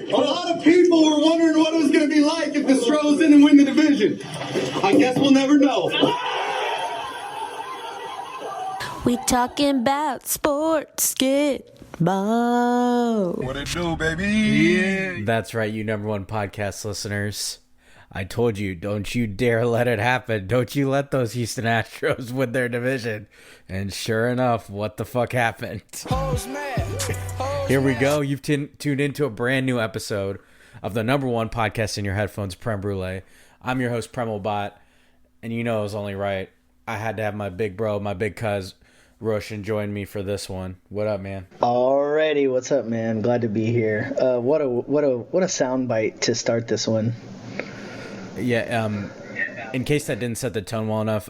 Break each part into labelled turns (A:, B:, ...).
A: A lot of people were wondering what it was going to be like if the Stros didn't win the division. I guess we'll never know.
B: We talking about sports, get ball.
C: What it do, baby? Yeah.
D: That's right, you number one podcast listeners. I told you, don't you dare let it happen. Don't you let those Houston Astros win their division. And sure enough, what the fuck happened? Here we go. You've tuned into a brand new episode of the number one podcast in your headphones, Prem Brulee. I'm your host, Premal Bhatt. And you know it was only right. I had to have my big bro, my big cuz, Roshan, join me for this one. What up, man?
E: Alrighty, what's up, man? Glad to be here. What a sound bite to start this one.
D: Yeah, in case that didn't set the tone well enough,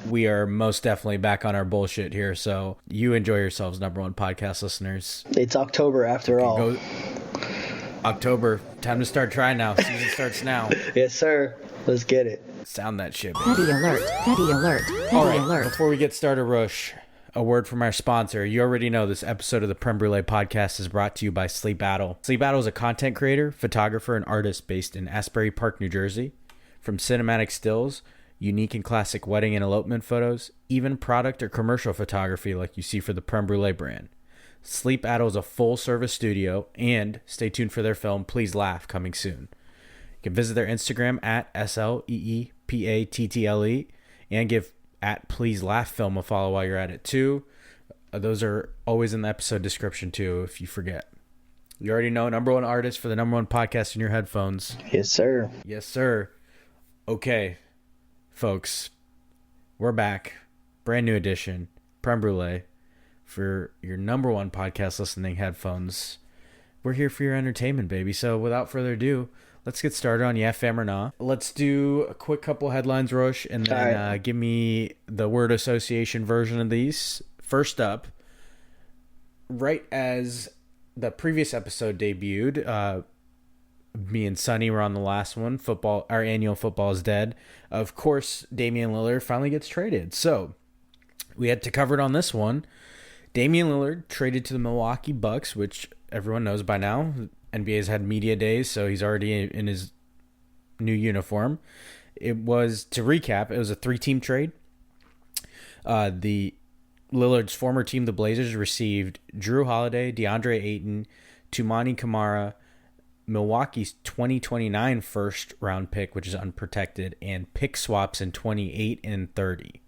D: we are most definitely back on our bullshit here, so you enjoy yourselves, number one podcast listeners.
E: It's October after all.
D: October, time to start trying now. Season starts now.
E: Yes, sir. Let's get it.
D: Sound that shit, baby.
B: Petty alert, petty alert, petty
D: All right,
B: alert.
D: before we get started, Rush, a word from our sponsor. You already know this episode of the Prem Brulee podcast is brought to you by Sleep Battle. Sleep Battle is a content creator, photographer, and artist based in Asbury Park, New Jersey. From cinematic stills, unique and classic wedding and elopement photos, even product or commercial photography like you see for the Prem Brulee brand. Sleep Battle is a full-service studio, and stay tuned for their film, Please Laugh, coming soon. You can visit their Instagram at SLEEPATTLE and give at Please Laugh Film a follow while you're at it too. Those are always in the episode description too, if you forget. You already know, number one artist for the number one podcast in your headphones.
E: Yes, sir.
D: Yes, sir. Okay, folks, we're back. Brand new edition, Prem Brulee, for your number one podcast listening headphones. We're here for your entertainment, baby. So without further ado, let's get started on Yeah, Fam or Nah. Let's do a quick couple headlines, Roche, and then give me the word association version of these. First up, right as the previous episode debuted, me and Sonny were on the last one. Our annual Football is Dead. Of course, Damian Lillard finally gets traded. So we had to cover it on this one. Damian Lillard traded to the Milwaukee Bucks, which everyone knows by now. NBA's had media days, so he's already in his new uniform. To recap, it was a 3-team trade. The Lillard's former team, the Blazers, received Drew Holiday, DeAndre Ayton, Toumani Camara, Milwaukee's 2029 first-round pick, which is unprotected, and pick swaps in 28 and 30.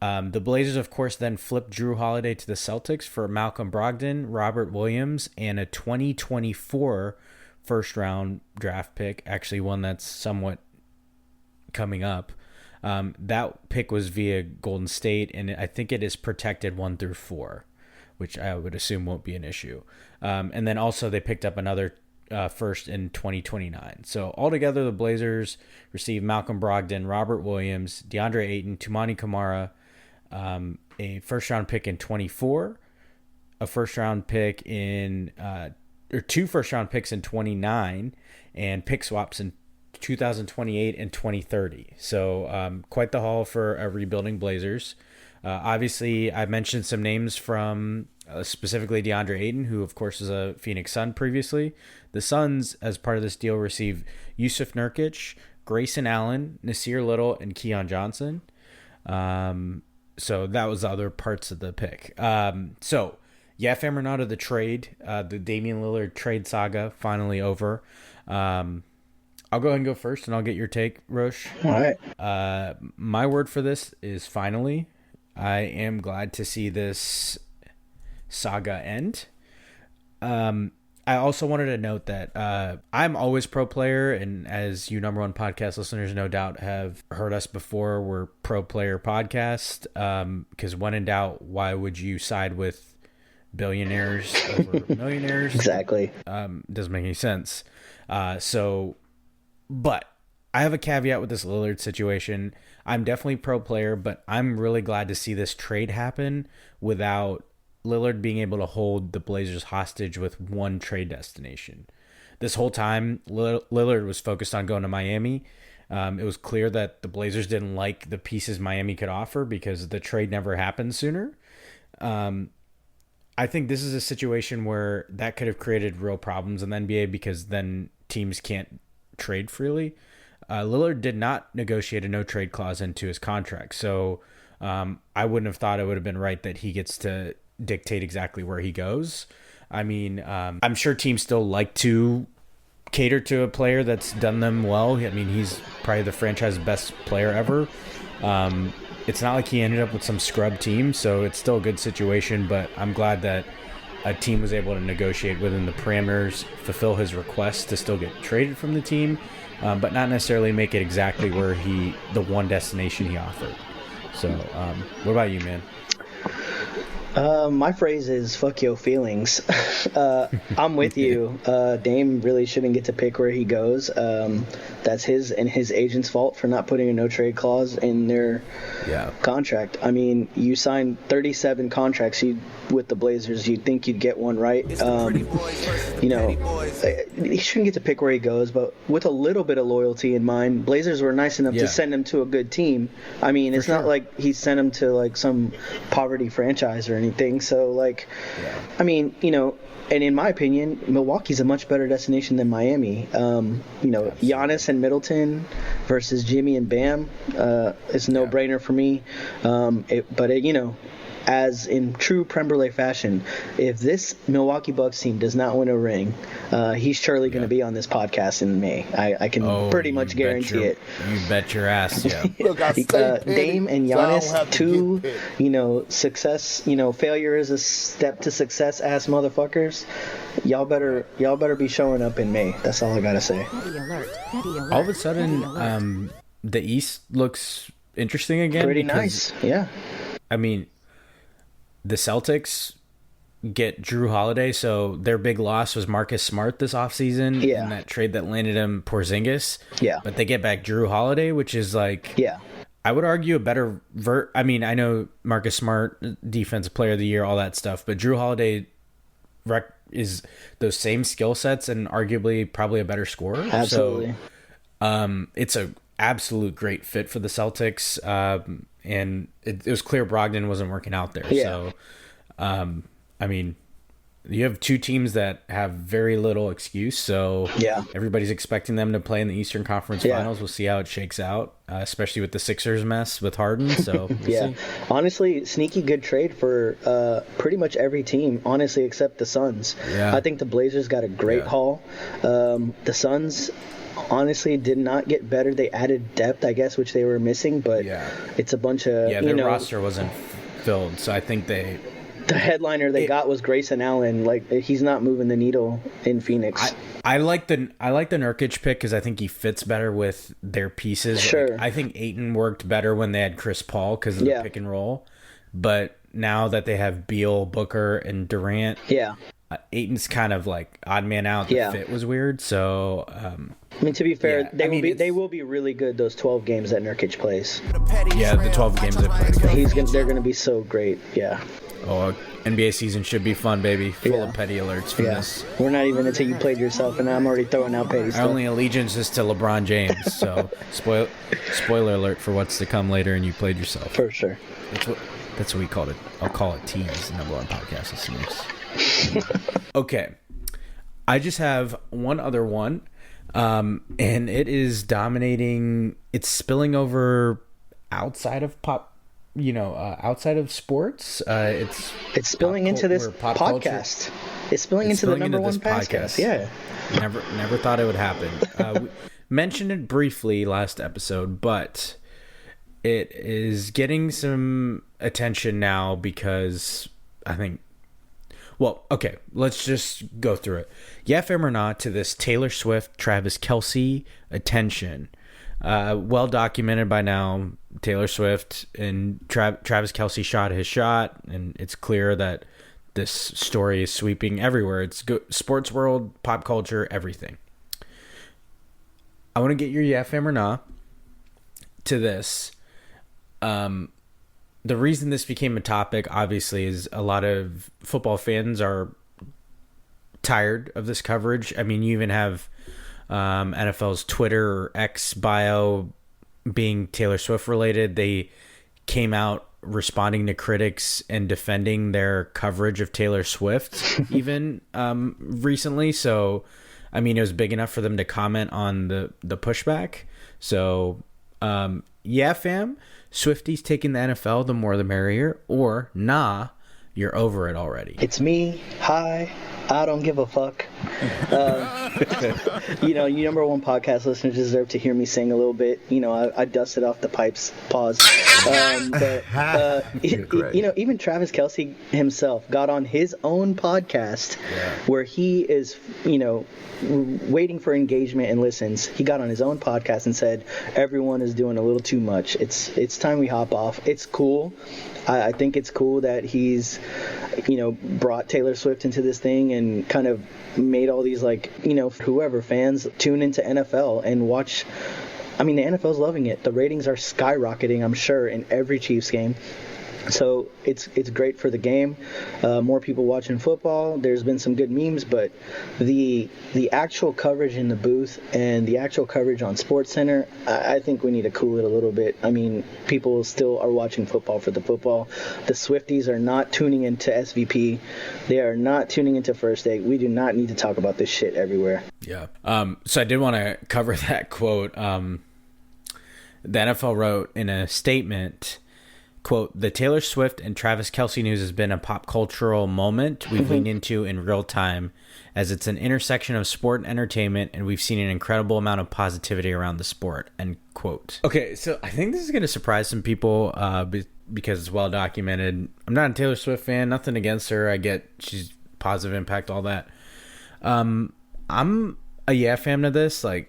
D: The Blazers, of course, then flipped Drew Holiday to the Celtics for Malcolm Brogdon, Robert Williams, and a 2024 first-round draft pick, actually one that's somewhat coming up. That pick was via Golden State, and I think it is protected 1 through 4, which I would assume won't be an issue. And then also they picked up another first in 2029. So altogether, the Blazers received Malcolm Brogdon, Robert Williams, DeAndre Ayton, Toumani Camara, a first-round pick in 24, a first-round pick or 2 first-round picks in 29, and pick swaps in 2028 and 2030. So quite the haul for a rebuilding Blazers. Obviously, I mentioned some names from specifically DeAndre Ayton, who, of course, is a Phoenix Sun previously. The Suns, as part of this deal, received Yusuf Nurkic, Grayson Allen, Nasir Little, and Keon Johnson. So that was the other parts of the pick. So, yeah, fam or not of the trade, the Damian Lillard trade saga finally over. I'll go ahead and go first, and I'll get your take, Roche.
E: All right.
D: My word for this is finally. I am glad to see this saga end. I also wanted to note that I'm always pro player, and as you number one podcast listeners no doubt have heard us before, we're pro player podcast, because when in doubt, why would you side with billionaires over millionaires?
E: Exactly.
D: Doesn't make any sense. But I have a caveat with this Lillard situation. I'm definitely pro player, but I'm really glad to see this trade happen without Lillard being able to hold the Blazers hostage with one trade destination. This whole time, Lillard was focused on going to Miami. It was clear that the Blazers didn't like the pieces Miami could offer because the trade never happened sooner. I think this is a situation where that could have created real problems in the NBA because then teams can't trade freely. Lillard did not negotiate a no trade clause into his contract, so I wouldn't have thought it would have been right that he gets to dictate exactly where he goes. I mean, I'm sure teams still like to cater to a player that's done them well. I mean, he's probably the franchise best player ever. It's not like he ended up with some scrub team, so it's still a good situation, but I'm glad that a team was able to negotiate within the parameters, fulfill his request to still get traded from the team, but not necessarily make it exactly where the one destination he offered. So, what about you, man?
E: My phrase is "fuck your feelings." I'm with you. Dame really shouldn't get to pick where he goes. That's his and his agent's fault for not putting a no trade clause in their contract. I mean, you signed 37 contracts with the Blazers. You'd think you'd get one right. He shouldn't get to pick where he goes, but with a little bit of loyalty in mind, Blazers were nice enough to send him to a good team. I mean, it's not like he sent him to like some poverty franchise or anything. So, I mean, and in my opinion, Milwaukee's a much better destination than Miami. Giannis and Middleton versus Jimmy and Bam is a no-brainer for me. As in true Prem Brulee fashion, if this Milwaukee Bucks team does not win a ring, he's surely going to be on this podcast in May. I can pretty much guarantee it.
D: You bet your ass, yeah.
C: Look,
E: Dame and Giannis, two, success, failure is a step to success ass motherfuckers. Y'all better be showing up in May. That's all I gotta say.
B: Petty alert. Petty alert.
D: All of a sudden, the East looks interesting again.
E: Pretty nice, yeah.
D: I mean, the Celtics get Drew Holiday, so their big loss was Marcus Smart this offseason in that trade that landed him Porzingis.
E: Yeah.
D: But they get back Drew Holiday, which is I would argue a better I mean, I know Marcus Smart, defensive player of the year, all that stuff, but Drew Holiday is those same skill sets and arguably probably a better scorer.
E: Absolutely.
D: So, it's a absolute great fit for the Celtics. And it was clear Brogdon wasn't working out there.
E: Yeah.
D: So, I mean, you have two teams that have very little excuse. So everybody's expecting them to play in the Eastern Conference Finals. We'll see how it shakes out, especially with the Sixers mess with Harden. So we'll see.
E: Honestly, sneaky good trade for pretty much every team, honestly, except the Suns.
D: Yeah.
E: I think the Blazers got a great haul. The Suns honestly did not get better. They added depth, I guess, which they were missing, but it's a bunch of
D: their roster wasn't filled, so I think the
E: headliner they got was Grayson Allen. He's not moving the needle in Phoenix.
D: I like the Nurkic pick because I think he fits better with their pieces.
E: Sure.
D: I think Ayton worked better when they had Chris Paul because of the pick and roll, but now that they have Beal, Booker, and Durant, Ayton's kind of like odd man out. The fit was weird, so.
E: I mean, to be fair, they will be really good those 12 games that Nurkic plays.
D: Yeah, the 12 games they play.
E: They're going to be so great. Yeah.
D: Oh, NBA season should be fun, baby. Full of petty alerts for this.
E: We're not even until you played yourself, and I'm already throwing out petty stuff.
D: Our only allegiance is to LeBron James, so spoiler alert for what's to come later, and you played yourself.
E: For sure.
D: That's what we called it. I'll call it tease, number one podcast listeners. Okay. I just have one other one. And it is dominating. It's spilling over outside of outside of sports. It's
E: spilling into this podcast. It's spilling into the number one podcast. Yeah.
D: Never thought it would happen. We mentioned it briefly last episode, but it is getting some attention now because I think. Well, okay, let's just go through it. Yeah, fam or not, to this Taylor Swift, Travis Kelce attention. Well documented by now, Taylor Swift and Travis Kelce shot his shot, and it's clear that this story is sweeping everywhere. It's sports world, pop culture, everything. I want to get your yeah, fam or not to this. The reason this became a topic, obviously, is a lot of football fans are tired of this coverage. I mean, you even have NFL's Twitter or X bio being Taylor Swift related. They came out responding to critics and defending their coverage of Taylor Swift even recently. So, I mean, it was big enough for them to comment on the pushback. So, yeah, fam, Swifties taking the NFL, the more the merrier, or nah, you're over it already.
E: It's me. Hi. I don't give a fuck. You number one podcast listeners deserve to hear me sing a little bit. I dusted off the pipes. Pause. Even Travis Kelce himself got on his own podcast where he is, waiting for engagement and listens. He got on his own podcast and said, everyone is doing a little too much. It's time we hop off. It's cool. I think it's cool that he's, brought Taylor Swift into this thing and kind of made all these, whoever fans tune into NFL and watch. I mean, the NFL's loving it. The ratings are skyrocketing, I'm sure, in every Chiefs game. So it's great for the game. More people watching football. There's been some good memes, but the actual coverage in the booth and the actual coverage on SportsCenter, I think we need to cool it a little bit. I mean, people still are watching football for the football. The Swifties are not tuning into SVP. They are not tuning into First Take. We do not need to talk about this shit everywhere.
D: Yeah. So I did want to cover that quote. The NFL wrote in a statement, quote, "The Taylor Swift and Travis Kelce news has been a pop cultural moment we've leaned into in real time, as it's an intersection of sport and entertainment, and we've seen an incredible amount of positivity around the sport," end quote. Okay, so I think this is going to surprise some people because it's well documented. I'm not a Taylor Swift fan, nothing against her. I get she's positive impact, all that. I'm a fan of this. I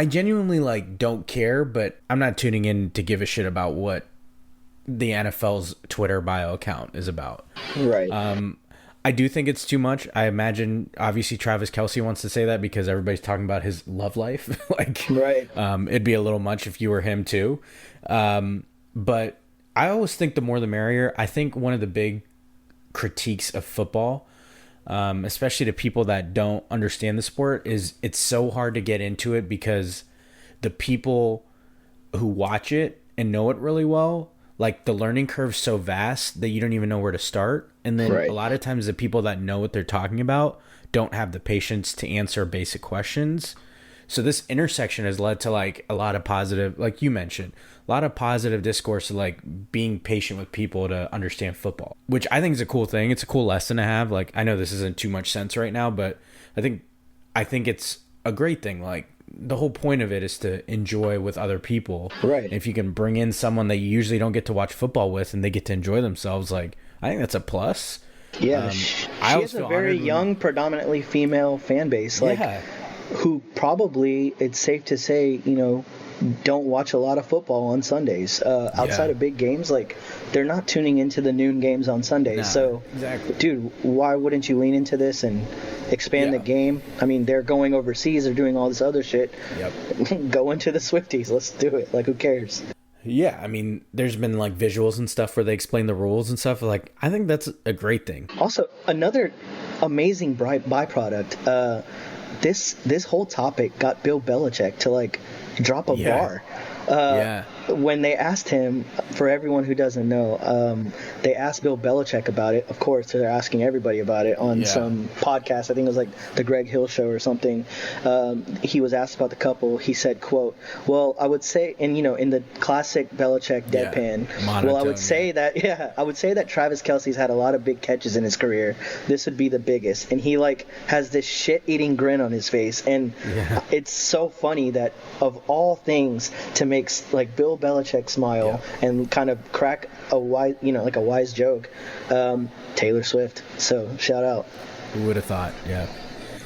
D: genuinely don't care, but I'm not tuning in to give a shit about what the NFL's Twitter bio account is about.
E: Right.
D: I do think it's too much. I imagine obviously Travis Kelce wants to say that because everybody's talking about his love life.
E: Right.
D: It'd be a little much if you were him too. But I always think the more the merrier. I think one of the big critiques of football, especially to people that don't understand the sport, is it's so hard to get into it because the people who watch it and know it really well, the learning curve's so vast that you don't even know where to start. And then a lot of times the people that know what they're talking about don't have the patience to answer basic questions. So this intersection has led to a lot of positive, like you mentioned, a lot of positive discourse of being patient with people to understand football, which I think is a cool thing. It's a cool lesson to have. I know this isn't too much sense right now, but I think it's a great thing. The whole point of it is to enjoy with other people.
E: Right.
D: And if you can bring in someone that you usually don't get to watch football with and they get to enjoy themselves, I think that's a plus.
E: Yeah. She has a very young, predominantly female fan base. Who probably, it's safe to say, don't watch a lot of football on Sundays. Outside of big games, they're not tuning into the noon games on Sundays. So,
D: exactly.
E: Dude, why wouldn't you lean into this and expand the game? I mean, they're going overseas, they're doing all this other shit.
D: Yep.
E: Go into the Swifties. Let's do it. Who cares?
D: Yeah, I mean, there's been visuals and stuff where they explain the rules and stuff. I think that's a great thing.
E: Also, another amazing byproduct. This whole topic got Bill Belichick to drop a bar. When they asked him, for everyone who doesn't know, they asked Bill Belichick about it. Of course, they're asking everybody about it on some podcast. I think it was the Greg Hill show or something. He was asked about the couple. He said, quote, "Well, I would say," and in the classic Belichick deadpan,
D: monotone,
E: "Well, I would say that Travis Kelce's had a lot of big catches in his career. This would be the biggest." And he has this shit-eating grin on his face, and it's so funny that of all things to make Bill Belichick smile and kind of crack a wise joke, Taylor Swift. So shout out.
D: Who would have thought? Yeah.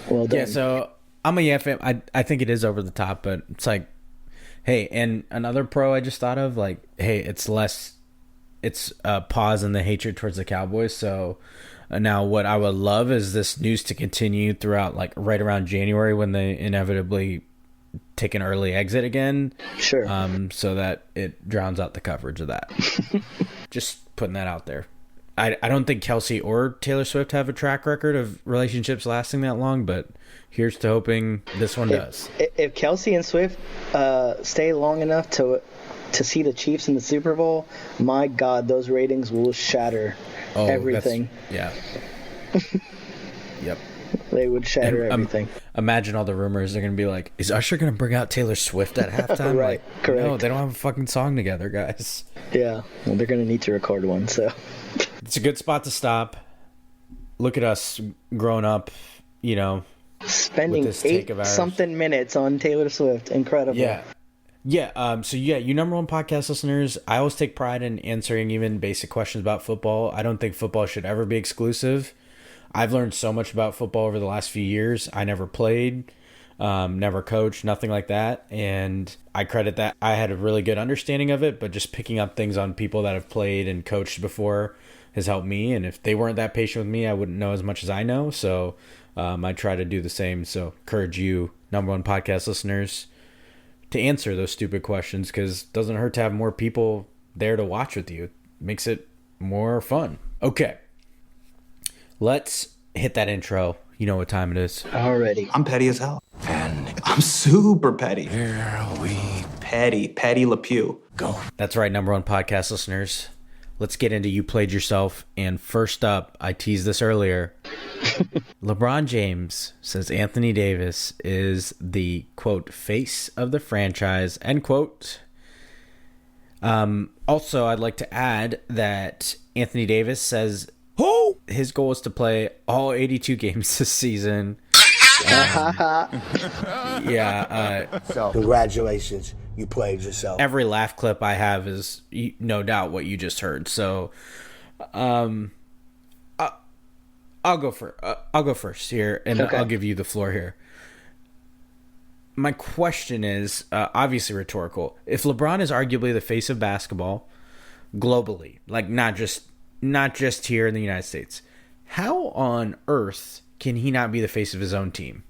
E: Well done.
D: Yeah. So I'm a fan. I think it is over the top, but it's hey, and another pro I just thought of, hey, it's a pause in the hatred towards the Cowboys. So now what I would love is this news to continue throughout, right around January when they inevitably take an early exit again.
E: Sure.
D: So that it drowns out the coverage of that. Just putting that out there. I don't think Kelce or Taylor Swift have a track record of relationships lasting that long, but here's to hoping this one does.
E: If Kelce and Swift stay long enough to to see the Chiefs in the Super Bowl, my God, those ratings will shatter everything.
D: Yeah. Yep.
E: They would shatter everything.
D: Imagine all the rumors. They're going to be like, is Usher going to bring out Taylor Swift at halftime?
E: Right,
D: like,
E: correct.
D: No, they don't have a fucking song together, guys.
E: Yeah, well, they're going to need to record one, so.
D: It's a good spot to stop. Look at us growing up, you know.
E: Spending
D: with this take of ours.
E: 8-something minutes on Taylor Swift. Incredible.
D: Yeah. Yeah. So, you number one podcast listeners, I always take pride in answering even basic questions about football. I don't think football should ever be exclusive. I've learned so much about football over the last few years. I never played, never coached, nothing like that. And I credit that. I had a really good understanding of it, but just picking up things on people that have played and coached before has helped me. And if they weren't that patient with me, I wouldn't know as much as I know. So I try to do the same. So encourage you, number one podcast listeners, to answer those stupid questions, because it doesn't hurt to have more people there to watch with you. It makes it more fun. Okay. Let's hit that intro. You know what time it is.
E: Already.
F: I'm petty as hell. And I'm super petty. Here we Petty Le Pew. Go.
D: That's right, number one podcast listeners. Let's get into You Played Yourself. And first up, I teased this earlier. LeBron James says Anthony Davis is the, quote, face of the franchise, end quote. Also, I'd like to add that Anthony Davis says his goal is to play all 82 games this season.
G: So congratulations, you played yourself.
D: Every laugh clip I have is no doubt what you just heard. So, I'll go first here, and
E: okay.
D: I'll give you the floor here. My question is obviously rhetorical. If LeBron is arguably the face of basketball globally, like not just here in the United States, how on earth can he not be the face of his own team?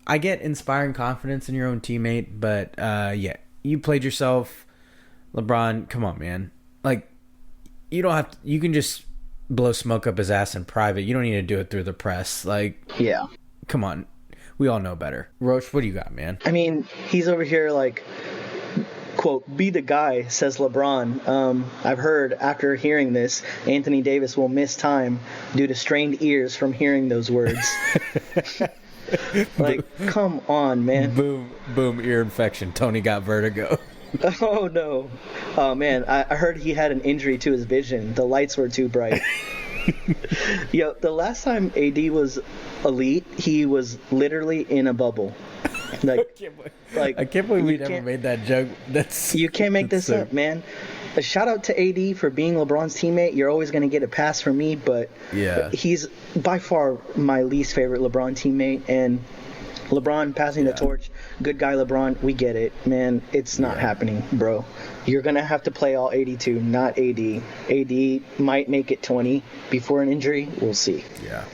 D: I get inspiring confidence in your own teammate, but you played yourself. LeBron, come on, man. Like, you don't have to, you can just blow smoke up his ass in private. You don't need to do it through the press. Like,
E: yeah.
D: Come on. We all know better. Roach, what do you got, man?
E: I mean, he's over here like, quote, be the guy, says LeBron. I've heard after hearing this, Anthony Davis will miss time due to strained ears from hearing those words. Like, come on, man.
D: Boom, ear infection. Tony got vertigo.
E: Oh, no. Oh, man, I heard he had an injury to his vision. The lights were too bright. Yo, the last time AD was elite, he was literally in a bubble. Like,
D: I can't believe we never made that joke.
E: You can't make this up, man. A shout out to AD for being LeBron's teammate. You're always going to get a pass from me, but he's by far my least favorite LeBron teammate. And LeBron passing the torch, good guy LeBron, we get it, man. It's not happening, bro. You're going to have to play all 82, not AD. AD might make it 20 before an injury. We'll see.
D: Yeah.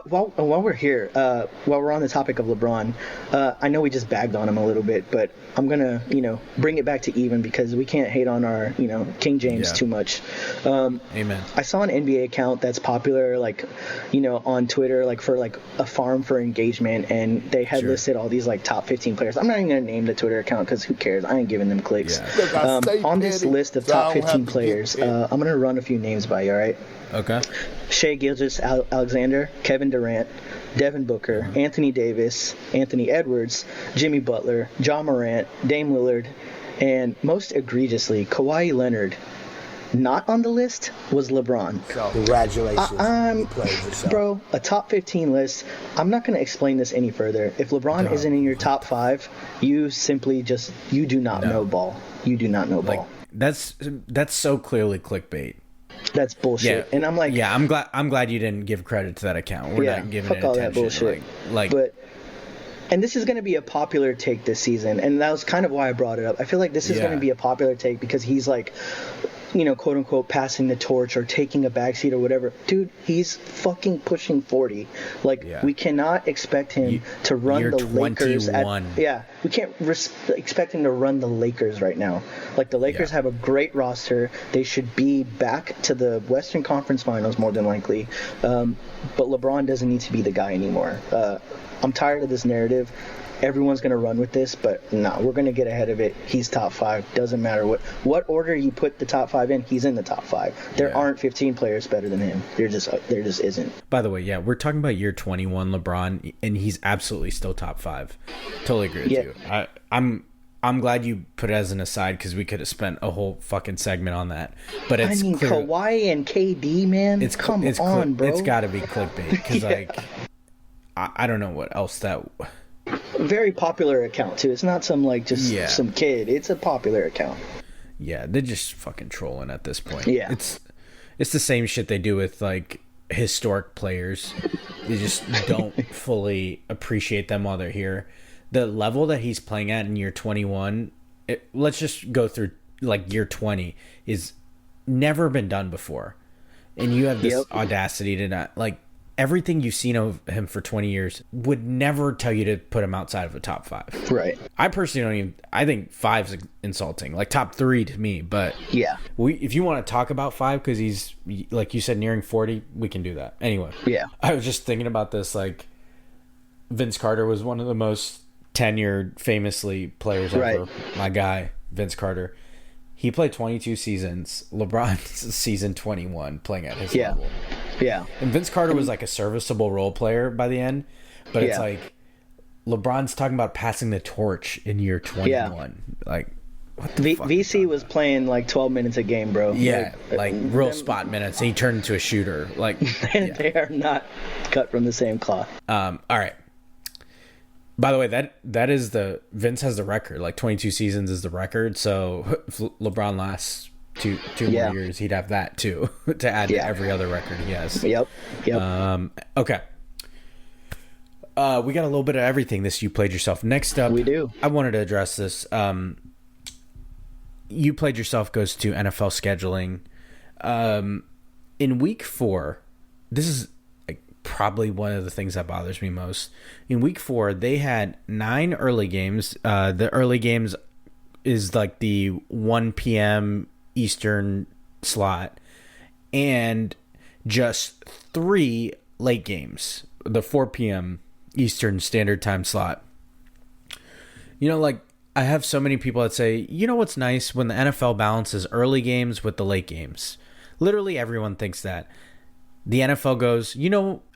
E: While we're here, while we're on the topic of LeBron, I know we just bagged on him a little bit, but I'm going to, bring it back to even because we can't hate on our, King James too much.
D: Amen.
E: I saw an NBA account that's popular, like, on Twitter, like for like a farm for engagement, and they had listed all these like top 15 players. I'm not even going to name the Twitter account because who cares? I ain't giving them clicks.
G: Yeah.
E: On this list of top 15 players, I'm going to run a few names by you, all right?
D: Okay.
E: Shai Gilgeous-Alexander, Kevin Durant, Devin Booker, Anthony Davis, Anthony Edwards, Jimmy Butler, John Morant, Dame Lillard, and most egregiously, Kawhi Leonard. Not on the list was LeBron.
G: So, congratulations. You played yourself.
E: Bro, a top 15 list. I'm not going to explain this any further. If LeBron isn't in your top 5, you simply you do not know ball. You do not know ball.
D: That's so clearly clickbait.
E: That's bullshit. And I'm like,
D: I'm glad you didn't give credit to that account. We're not giving it
E: all
D: attention.
E: That bullshit.
D: But
E: and this is going to be a popular take this season, and that was kind of why I brought it up. I feel like this is going to be a popular take because he's like, quote unquote, passing the torch or taking a backseat or whatever. Dude, he's fucking pushing 40. Like, we cannot expect him to run the Lakers at expect him to run the Lakers right now. Like, the Lakers have a great roster. They should be back to the Western Conference Finals more than likely. But LeBron doesn't need to be the guy anymore. I'm tired of this narrative. Everyone's going to run with this, but no, we're going to get ahead of it. He's top 5. Doesn't matter what order you put the top 5 in, he's in the top 5. There aren't 15 players better than him. There just isn't.
D: By the way, we're talking about year 21 LeBron, and he's absolutely still top 5. Totally agree with you. I'm glad you put it as an aside, because we could have spent a whole fucking segment on that. But it's clear,
E: Kawhi and KD, man. It's bro.
D: It's got to be clickbait, because I don't know what else that.
E: Very popular account too. It's not some some kid. It's a popular account.
D: Yeah, they're just fucking trolling at this point.
E: Yeah,
D: it's the same shit they do with like historic players. They just don't fully appreciate them while they're here. The level that he's playing at in year 21, let's just go through like year 20, is never been done before, and you have this audacity to not like. Everything you've seen of him for 20 years would never tell you to put him outside of a top 5.
E: Right.
D: I personally don't even. I think 5's insulting. Like top 3 to me. But if you want to talk about 5 because he's like you said nearing 40, we can do that. Anyway.
E: Yeah.
D: I was just thinking about this. Like Vince Carter was one of the most tenured, famously players ever. My guy, Vince Carter. He played 22 seasons. LeBron's season 21 playing at his level.
E: Yeah.
D: And Vince Carter was like a serviceable role player by the end. But it's like LeBron's talking about passing the torch in year 21. Yeah. Like, what the fuck?
E: VC was playing like 12 minutes a game, bro.
D: Yeah, like real spot minutes. And he turned into a shooter. Like,
E: they are not cut from the same cloth.
D: All right. By the way, that is Vince has the record. Like 22 seasons is the record. So if LeBron lasts two more years, he'd have that too to add to every other record he has.
E: Yep.
D: Okay. We got a little bit of everything. This You Played Yourself. Next up,
E: we do.
D: I wanted to address this. You Played Yourself goes to NFL scheduling. In week 4, this is probably one of the things that bothers me most. In week 4, they had 9 early games. The early games is like the 1 p.m. Eastern slot, and just 3 late games, the 4 p.m. Eastern Standard Time slot. You know, like, I have so many people that say, you know what's nice? When the NFL balances early games with the late games. Literally everyone thinks that. The NFL goes,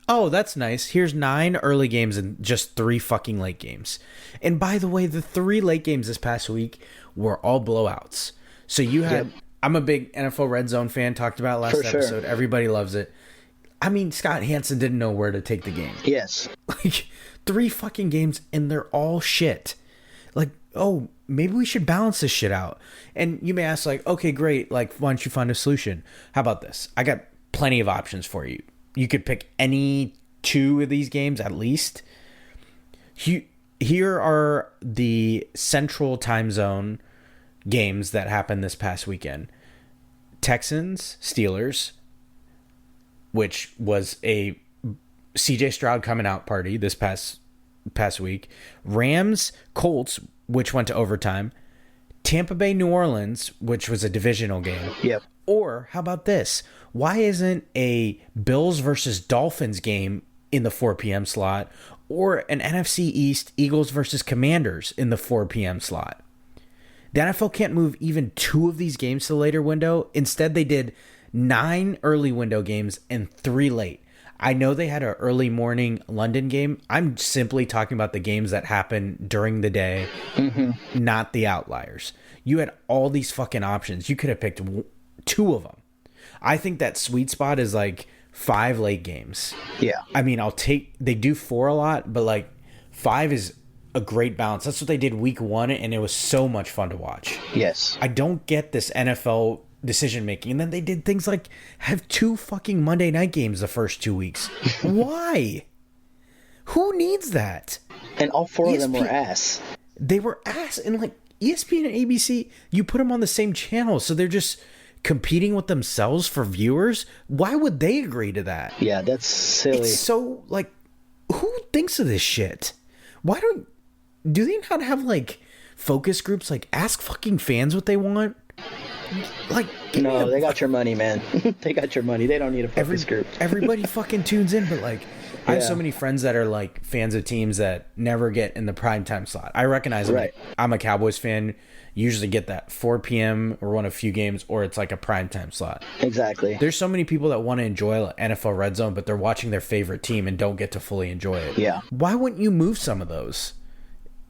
D: oh, that's nice. Here's 9 early games and just 3 fucking late games. And by the way, the 3 late games this past week were all blowouts. So you had, I'm a big NFL Red Zone fan, talked about it last episode. Everybody loves it. I mean, Scott Hansen didn't know where to take the game.
E: Yes.
D: Like 3 fucking games and they're all shit. Like, oh, maybe we should balance this shit out. And you may ask, like, okay, great. Like, why don't you find a solution? How about this? I got plenty of options for you. You could pick any 2 of these games at least. Here are the Central Time Zone games that happened this past weekend. Texans, Steelers, which was a CJ Stroud coming out party this past week. Rams, Colts, which went to overtime. Tampa Bay, New Orleans, which was a divisional game.
E: Yep.
D: Or how about this? Why isn't a Bills versus Dolphins game in the 4 p.m. slot, or an NFC East Eagles versus Commanders in the 4 p.m. slot? The NFL can't move even 2 of these games to the later window. Instead, they did 9 early window games and 3 late. I know they had an early morning London game. I'm simply talking about the games that happen during the day, not the outliers. You had all these fucking options. You could have picked 2 of them. I think that sweet spot is like 5 late games.
E: Yeah.
D: I mean, they do 4 a lot, but like 5 is a great balance. That's what they did week 1, and it was so much fun to watch.
E: Yes.
D: I don't get this NFL decision making. And then they did things like have 2 fucking Monday night games the first 2 weeks. Why? Who needs that?
E: And all 4 of them were ass.
D: They were ass. And like ESPN and ABC, you put them on the same channel, so they're just competing with themselves for viewers. Why would they agree to that?
E: Yeah, that's silly.
D: It's so like, who thinks of this shit? Why don't do they not have like focus groups? Like, ask fucking fans what they want. Like,
E: no, they got your money, man. They got your money. They don't need a focus group.
D: Everybody fucking tunes in, but like, I have so many friends that are like fans of teams that never get in the primetime slot. I recognize them. Right. I'm a Cowboys fan. Usually get that 4 p.m. or one of a few games, or it's like a primetime slot.
E: Exactly.
D: There's so many people that want to enjoy NFL Red Zone, but they're watching their favorite team and don't get to fully enjoy it.
E: Yeah.
D: Why wouldn't you move some of those?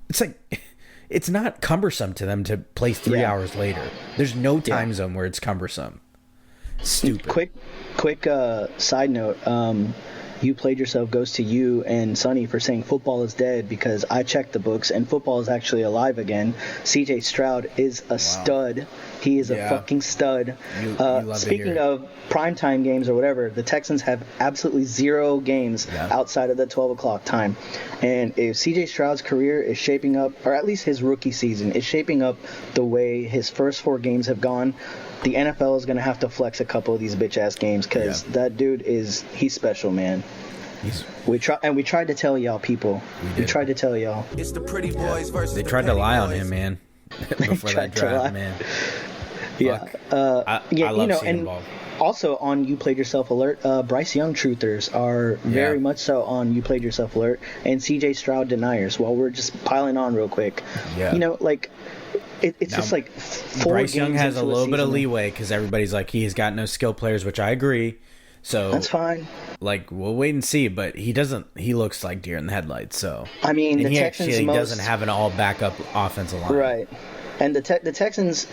D: It's like, it's not cumbersome to them to play 3 hours later. There's no time zone where it's cumbersome. Stupid.
E: Quick side note. You Played Yourself goes to you and Sonny for saying football is dead, because I checked the books and football is actually alive again. CJ Stroud is a stud. He is a fucking stud. Speaking of primetime games or whatever, the Texans have absolutely 0 games outside of the 12 o'clock time. And if CJ Stroud's career is shaping up, or at least his rookie season is shaping up the way his first 4 games have gone, the NFL is going to have to flex a couple of these bitch-ass games, because that dude he's special, man. We tried to tell y'all, people. We tried to tell y'all.
C: It's the pretty boys versus
D: they tried to lie on him, man. Before that draft, man.
E: Yeah.
D: I love seeing him ball.
E: Also on You Played Yourself Alert, Bryce Young truthers are very much so on You Played Yourself Alert, and CJ Stroud deniers. While we're just piling on real quick, like it's now, just like 4
D: Bryce Young has a little bit of
E: season.
D: leeway because everybody's like he's got no skill players, which I agree. So
E: that's fine.
D: Like, we'll wait and see, but he doesn't. He looks like deer in the headlights. So
E: I mean,
D: and
E: the
D: he
E: Texans
D: actually doesn't have an all backup offensive line,
E: right? And the Texans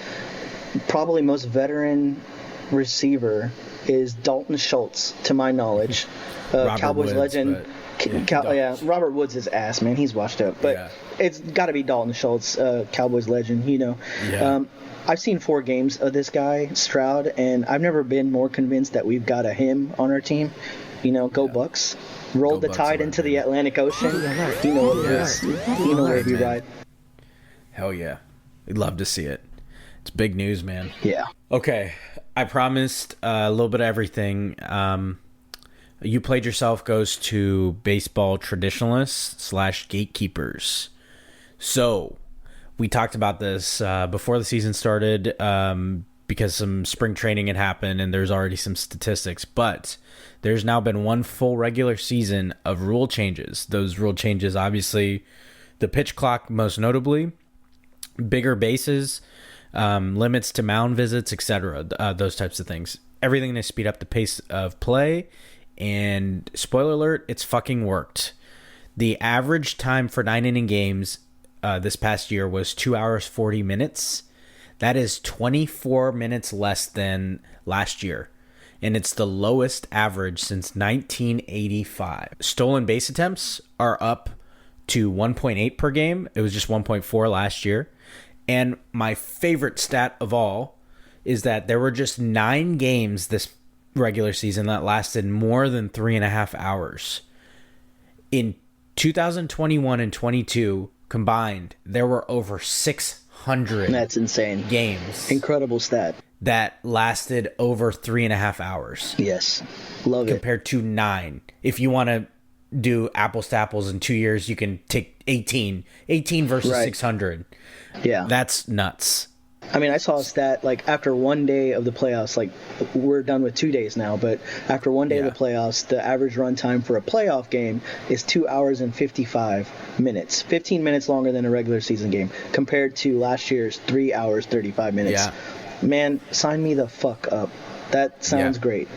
E: probably most veteran receiver is Dalton Schultz, to my knowledge. Cowboys
D: Woods,
E: legend. Robert Woods is ass, man. He's washed up, but it's got to be Dalton Schultz, Cowboys legend. I've seen 4 games of this guy, Stroud, and I've never been more convinced that we've got him on our team. Go Bucks. Rolled the tide into the Atlantic Ocean. You know what it is. You know where we ride.
D: Hell yeah. We'd love to see it. It's big news, man.
E: Yeah.
D: Okay. I promised a little bit of everything. You Played Yourself goes to baseball traditionalists / gatekeepers. So, we talked about this before the season started because some spring training had happened and there's already some statistics. But there's now been one full regular season of rule changes. Those rule changes, obviously, the pitch clock most notably, bigger bases, limits to mound visits, etc. Those types of things. Everything to speed up the pace of play. And spoiler alert, it's fucking worked. The average time for 9-inning games this past year was 2 hours 40 minutes. That is 24 minutes less than last year, and it's the lowest average since 1985. Stolen base attempts are up to 1.8 per game. It was just 1.4 last year. And my favorite stat of all is that there were just 9 games this regular season that lasted more than 3.5 hours. In 2021 and 22 combined, there were over 600
E: that's insane
D: games.
E: Incredible stat.
D: That lasted over 3.5 hours.
E: Yes. Love it.
D: Compared to 9. If you want to do apples to apples in 2 years, you can take 18 versus 600.
E: Yeah.
D: That's nuts.
E: I mean, I saw a stat, like, after one day of the playoffs, like, we're done with 2 days now, but after one day of the playoffs, the average run time for a playoff game is 2 hours and 55 minutes. 15 minutes longer than a regular season game, compared to last year's 3 hours, 35 minutes.
D: Yeah.
E: Man, sign me the fuck up. That sounds great.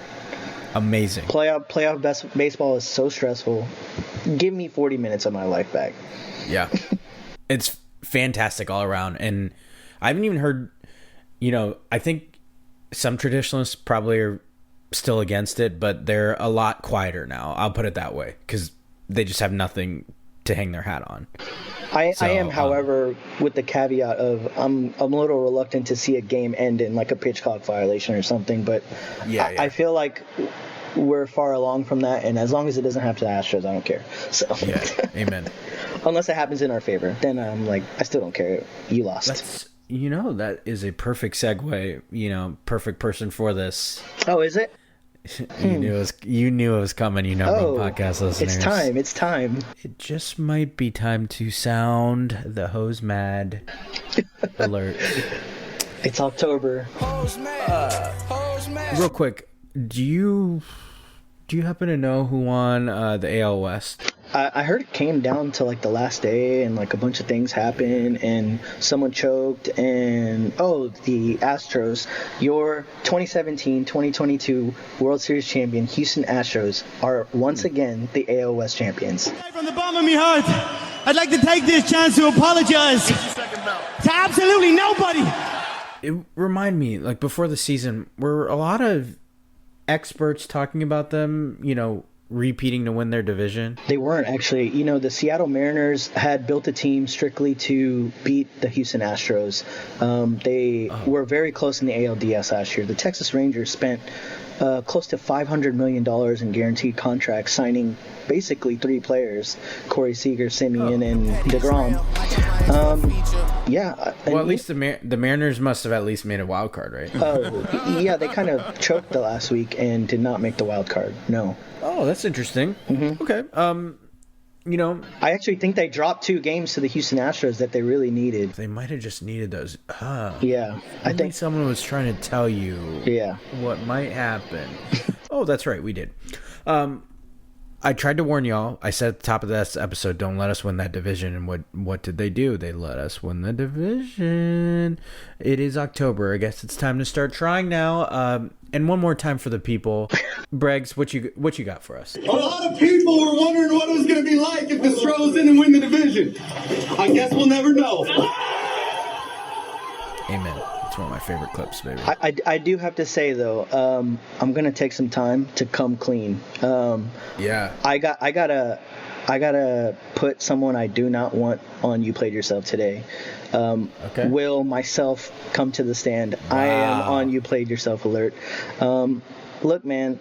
D: Amazing.
E: Playoff baseball is so stressful. Give me 40 minutes of my life back.
D: Yeah. It's fantastic all around, and I haven't even heard, I think some traditionalists probably are still against it, but they're a lot quieter now. I'll put it that way, because they just have nothing to hang their hat on.
E: I am, however, with the caveat of I'm a little reluctant to see a game end in like a pitch clock violation or something, but I feel like we're far along from that, and as long as it doesn't happen to the Astros, I don't care. So
D: Amen.
E: Unless it happens in our favor, then I'm like, I still don't care. You lost.
D: That is a perfect segue, perfect person for this.
E: Oh, is it?
D: You knew it was coming, you number one podcast listeners.
E: It's time.
D: It just might be time to sound the Hose Mad alert.
E: It's October.
D: Real quick, do you happen to know who won the AL West?
E: I heard it came down to like the last day and like a bunch of things happened and someone choked and the Astros, your 2017-2022 World Series champion Houston Astros are once again the AL West champions.
H: From the bottom of my heart, I'd like to take this chance to apologize to absolutely nobody.
D: It reminded me, like before the season, were a lot of experts talking about them, repeating to win their division?
E: They weren't actually. The Seattle Mariners had built a team strictly to beat the Houston Astros. They were very close in the ALDS last year. The Texas Rangers spent close to $500 million in guaranteed contracts, signing basically 3 players: Corey Seager, Simeon, and DeGrom.
D: Well, at least the Mariners must have at least made a wild card, right?
E: Yeah, they kind of choked the last week and did not make the wild card. No.
D: Oh, that's interesting. Mm-hmm. Okay.
E: I actually think they dropped 2 games to the Houston Astros that they really needed.
D: They might have just needed those.
E: Yeah.
D: I think someone was trying to tell you what might happen. Oh, that's right. We did. I tried to warn y'all. I said at the top of this episode, don't let us win that division. And what did they do? They let us win the division. It is October. I guess it's time to start trying now. And one more time for the people. Breggs, what you got for us?
A: A lot of people were wondering what it was going to be like if the Stros didn't win the division. I guess we'll never know.
D: Amen. It's one of my favorite clips, baby.
E: I do have to say though, I'm gonna take some time to come clean. I gotta put someone I do not want on You Played Yourself today.
D: Okay.
E: Will myself come to the stand? Wow. I am on You Played Yourself alert. Look, man.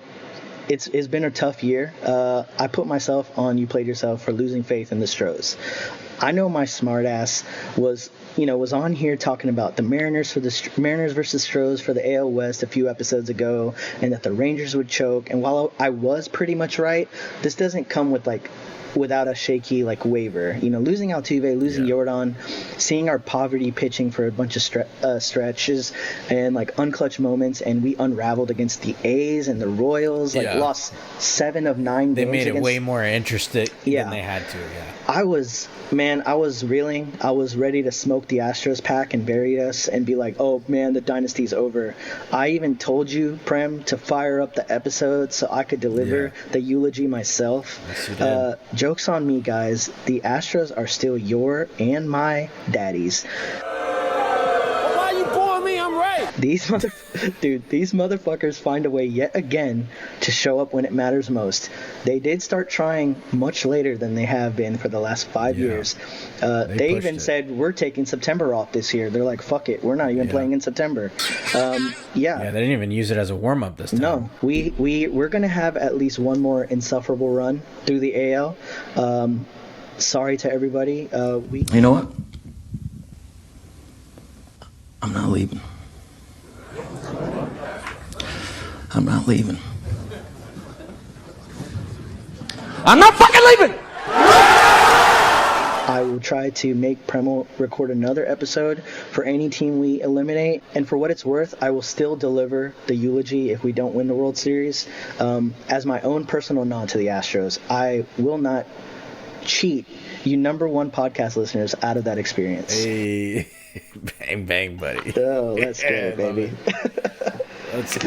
E: It's been a tough year. I put myself on You Played Yourself for losing faith in the Stros. I know my smartass was on here talking about the Mariners Mariners versus Stros for the AL West a few episodes ago, and that the Rangers would choke. And while I was pretty much right, this doesn't come without a shaky waiver. Losing Altuve, losing Jordan, seeing our poverty pitching for a bunch of stretches and unclutch moments, and we unraveled against the A's and the Royals, lost 7 of 9 games.
D: They made it way more interesting than they had to.
E: I was reeling. I was ready to smoke the Astros pack and bury us and be like, oh man, the dynasty's over. I even told you, Prem, to fire up the episode so I could deliver the eulogy myself.
D: Yes, you did.
E: Joke's on me, guys. The Astros are still your and my daddies.
H: Why you bullying me? I'm right.
E: These motherfuckers find a way yet again to show up when it matters most. They did start trying much later than they have been for the last 5 years. They even said, we're taking September off this year. They're like, fuck it, we're not even playing in September.
D: They didn't even use it as a warm-up this time.
E: No, we're going to have at least one more insufferable run through the AL. Sorry to everybody.
F: You know what? I'm not leaving. I'm not leaving. I'm not fucking leaving!
E: I will try to make Premal record another episode for any team we eliminate. And for what it's worth, I will still deliver the eulogy if we don't win the World Series. As my own personal nod to the Astros, I will not cheat you number one podcast listeners out of that experience.
D: Hey, bang, bang, buddy.
E: Oh, let's go, baby.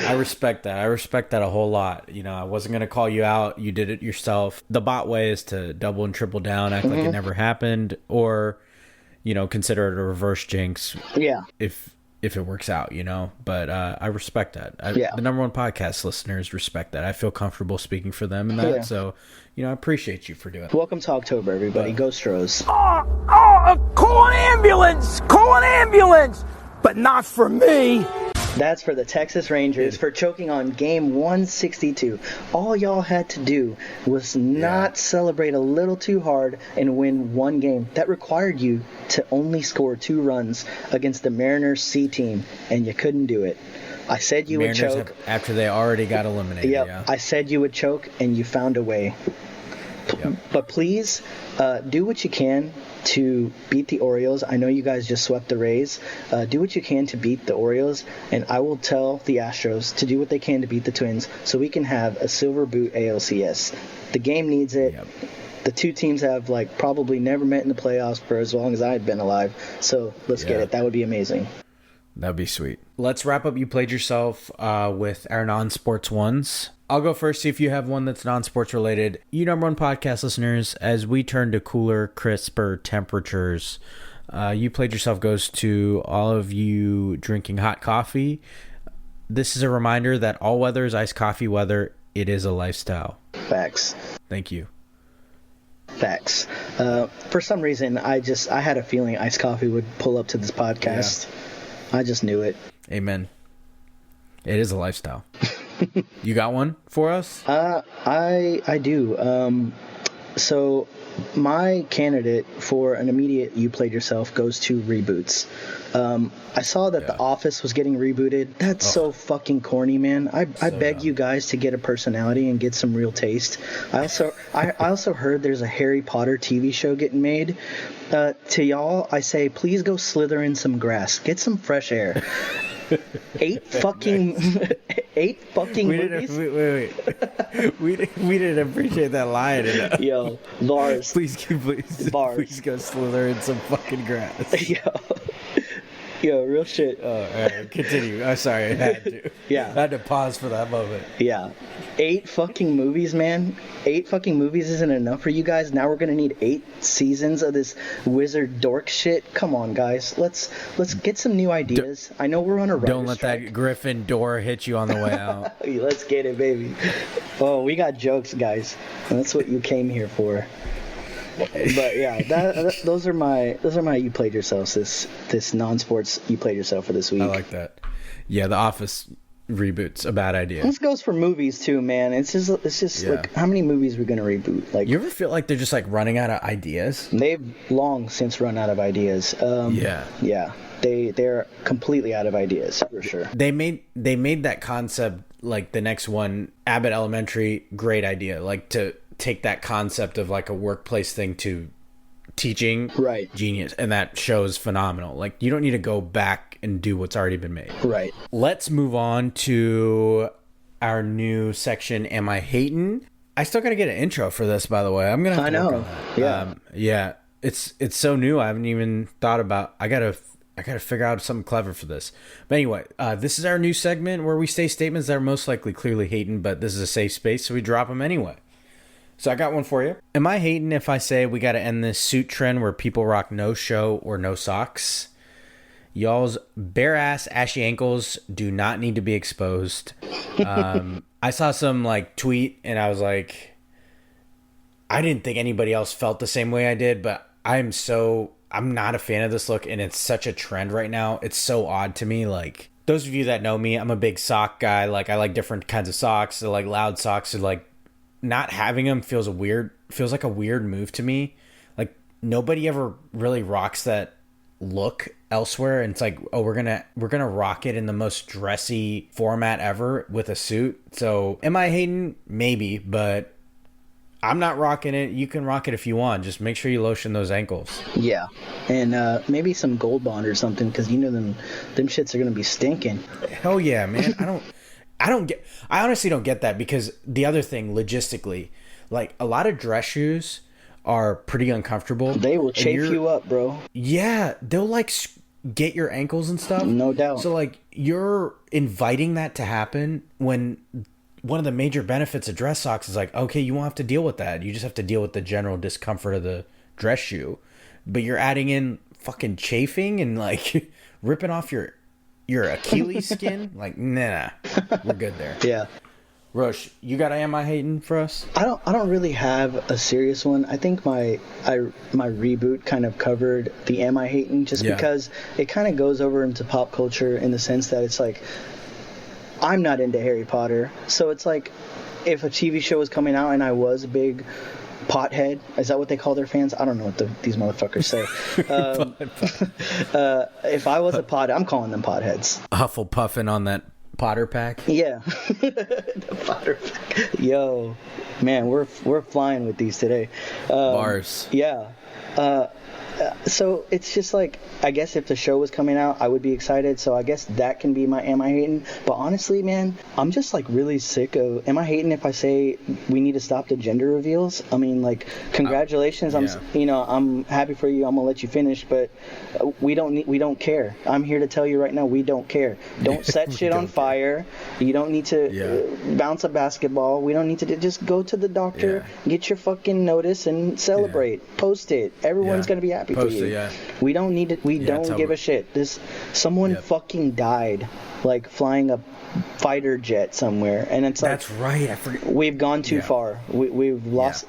D: I respect that. I respect that a whole lot. I wasn't going to call you out. You did it yourself. The bot way is to double and triple down, act like it never happened, or, consider it a reverse jinx.
E: Yeah.
D: If it works out, But I respect that. The number one podcast listeners respect that. I feel comfortable speaking for them in that. Yeah. So, I appreciate you for doing that.
E: Welcome to October, everybody. Go Stros.
H: Call an ambulance! But not for me.
E: That's for the Texas Rangers for choking on game 162. All y'all had to do was not celebrate a little too hard and win one game. That required you to only score 2 runs against the Mariners C team, and you couldn't do it. I said you
D: Mariners
E: would choke.
D: After they already got eliminated.
E: Yep.
D: Yeah.
E: I said you would choke, and you found a way.
D: Yep.
E: But please do what you can to beat the Orioles. I know you guys just swept the Rays. Do what you can to beat the Orioles, and I will tell the Astros to do what they can to beat the Twins so we can have a silver boot ALCS. The game needs it.
D: Yep.
E: The two teams have probably never met in the playoffs for as long as I've been alive. So let's get it. That would be amazing.
D: That'd be sweet. Let's wrap up You Played Yourself with our non-sports ones. I'll go first, see if you have one that's non-sports related. You number one podcast listeners, as we turn to cooler, crisper temperatures, You Played Yourself goes to all of you drinking hot coffee. This is a reminder that all weather is iced coffee weather. It is a lifestyle.
E: Facts.
D: Thank you.
E: Facts. For some reason, I had a feeling iced coffee would pull up to this podcast. Yeah. I just knew it.
D: Amen. It is a lifestyle. You got one for us?
E: I do. So my candidate for an immediate You Played Yourself goes to reboots. I saw that The Office was getting rebooted. That's so fucking corny, man. I beg you guys to get a personality and get some real taste. I also heard there's a Harry Potter TV show getting made. To y'all, I say, please go slither in some grass. Get some fresh air. 8 fucking movies?
D: Wait. We didn't appreciate that line enough.
E: Yo, bars.
D: Please go slither in some fucking grass.
E: Yo, real shit.
D: Oh, all right, continue. I'm sorry, I had to.
E: Yeah.
D: I had to pause for that moment.
E: Yeah. 8 fucking movies, man. 8 fucking movies isn't enough for you guys. Now we're gonna need 8 seasons of this wizard dork shit. Come on, guys. Let's get some new ideas. I know we're on a writer's
D: Don't let
E: strike.
D: that Griffin door hit you on the way out.
E: Let's get it, baby. Oh, we got jokes, guys. And that's what you came here for. But yeah, those are my You Played Yourselves this non-sports You Played Yourself for this week.
D: I like that. Yeah, The Office reboot's a bad idea.
E: This goes for movies too, man. It's just like, how many movies are we gonna reboot? Like,
D: you ever feel like they're just like running out of ideas?
E: They've long since run out of ideas. Yeah. They're completely out of ideas for sure.
D: They made that concept, like the next one, Abbott Elementary, great idea. Like to take that concept of like a workplace thing to teaching,
E: right?
D: Genius. And that show is phenomenal. Like, you don't need to go back and do what's already been made.
E: Right.
D: Let's move on to our new section, Am I Hatin'? I still gotta get an intro for this, by the way. I'm gonna have to work on that. Yeah. It's so new. I haven't even thought about. I gotta figure out something clever for this. But anyway, this is our new segment where we say statements that are most likely clearly hating, but this is a safe space, so we drop them anyway. So I got one for you. Am I hating if I say we got to end this suit trend where people rock no show or no socks? Y'all's bare ass, ashy ankles do not need to be exposed. I saw some like tweet and I was like, I didn't think anybody else felt the same way I did, but I'm not a fan of this look, and it's such a trend right now. It's so odd to me. Like, those of you that know me, I'm a big sock guy. Like, I like different kinds of socks. I like loud socks. So like, not having them feels like a weird move to me. Like, nobody ever really rocks that look elsewhere, and it's like, oh, we're gonna rock it in the most dressy format ever with a suit. So am I hating? Maybe, but I'm not rocking it. You can rock it if you want. Just make sure you lotion those ankles.
E: Yeah, and maybe some Gold Bond or something, because you know them shits are gonna be stinking.
D: Hell yeah, man. I honestly don't get that, because the other thing, logistically, like, a lot of dress shoes are pretty uncomfortable.
E: They will chafe you up, bro.
D: Yeah, they'll like get your ankles and stuff.
E: No doubt.
D: So like, you're inviting that to happen when one of the major benefits of dress socks is like, okay, you won't have to deal with that. You just have to deal with the general discomfort of the dress shoe. But you're adding in fucking chafing and like ripping off your Achilles skin. Like, nah, we're good there.
E: Yeah.
D: Rosh, you got a Am I Hating for us?
E: I don't really have a serious one. I think my reboot kind of covered the Am I Hating, just because it kind of goes over into pop culture in the sense that it's like, I'm not into Harry Potter, so it's like, if a TV show was coming out and I was a big pothead, is that what they call their fans? I don't know what these motherfuckers say. If I was a pothead, I'm calling them potheads.
D: Hufflepuffing on that Potter pack.
E: Yeah, the Potter pack. Yo, man, we're flying with these today.
D: Bars.
E: Yeah. So it's just like, I guess if the show was coming out, I would be excited. So I guess that can be my am I hating? But honestly, man, I'm just like really sick of, am I hating if I say we need to stop the gender reveals? I mean, like, congratulations.
D: Yeah.
E: I'm happy for you. I'm gonna let you finish, but we don't care. I'm here to tell you right now, we don't care. Don't set shit on fire. You don't need to bounce a basketball. We don't need to just go to the doctor, get your fucking notice and celebrate. Post it. Everyone's gonna be happy for you. We don't need it. We don't give a shit. Someone fucking died, like flying a fighter jet somewhere, and it's like,
D: that's right. I forget.
E: We've gone too far. We've lost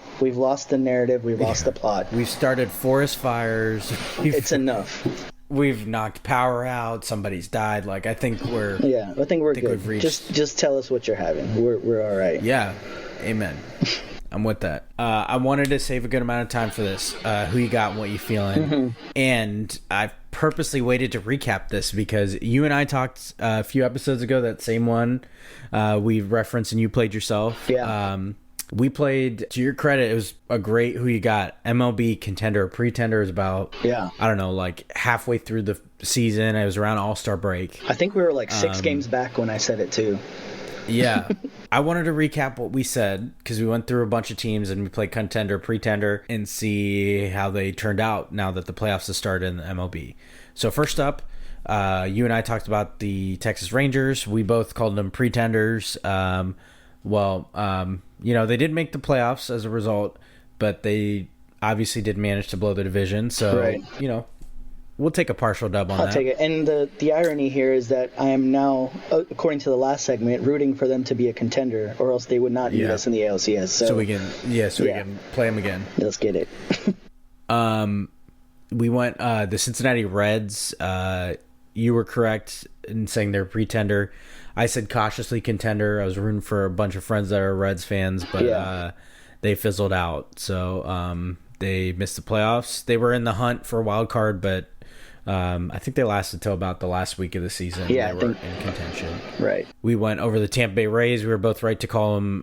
E: the narrative. We've lost the plot.
D: We've started forest fires.
E: It's enough.
D: We've knocked power out. Somebody's died. Like, I think we're.
E: Yeah, I think we're good. Just tell us what you're having. We're all right.
D: Yeah. Amen. I'm with that. I wanted to save a good amount of time for this. Who you got and what you feeling.
E: Mm-hmm.
D: And I purposely waited to recap this because you and I talked a few episodes ago, that same one we referenced and you played yourself.
E: Yeah.
D: We played, to your credit, it was a great who you got. MLB contender or pretender is about, I don't know, like halfway through the season. It was around All-Star break.
E: I think we were like 6 games back when I said it too.
D: Yeah. I wanted to recap what we said because we went through a bunch of teams and we played contender, pretender, and see how they turned out now that the playoffs have started in the MLB. So first up, you and I talked about the Texas Rangers. We both called them pretenders. They did make the playoffs as a result, but they obviously did manage to blow the division. So, we'll take a partial dub on that.
E: I'll take it. And the irony here is that I am now, according to the last segment, rooting for them to be a contender, or else they would not need us in the ALCS. So
D: we can, we can play them again.
E: Let's get it.
D: We went the Cincinnati Reds. You were correct in saying they're pretender. I said cautiously contender. I was rooting for a bunch of friends that are Reds fans, but they fizzled out. So they missed the playoffs. They were in the hunt for a wild card, but I think they lasted till about the last week of the season.
E: Yeah,
D: they were in contention.
E: Right.
D: We went over the Tampa Bay Rays. We were both right to call them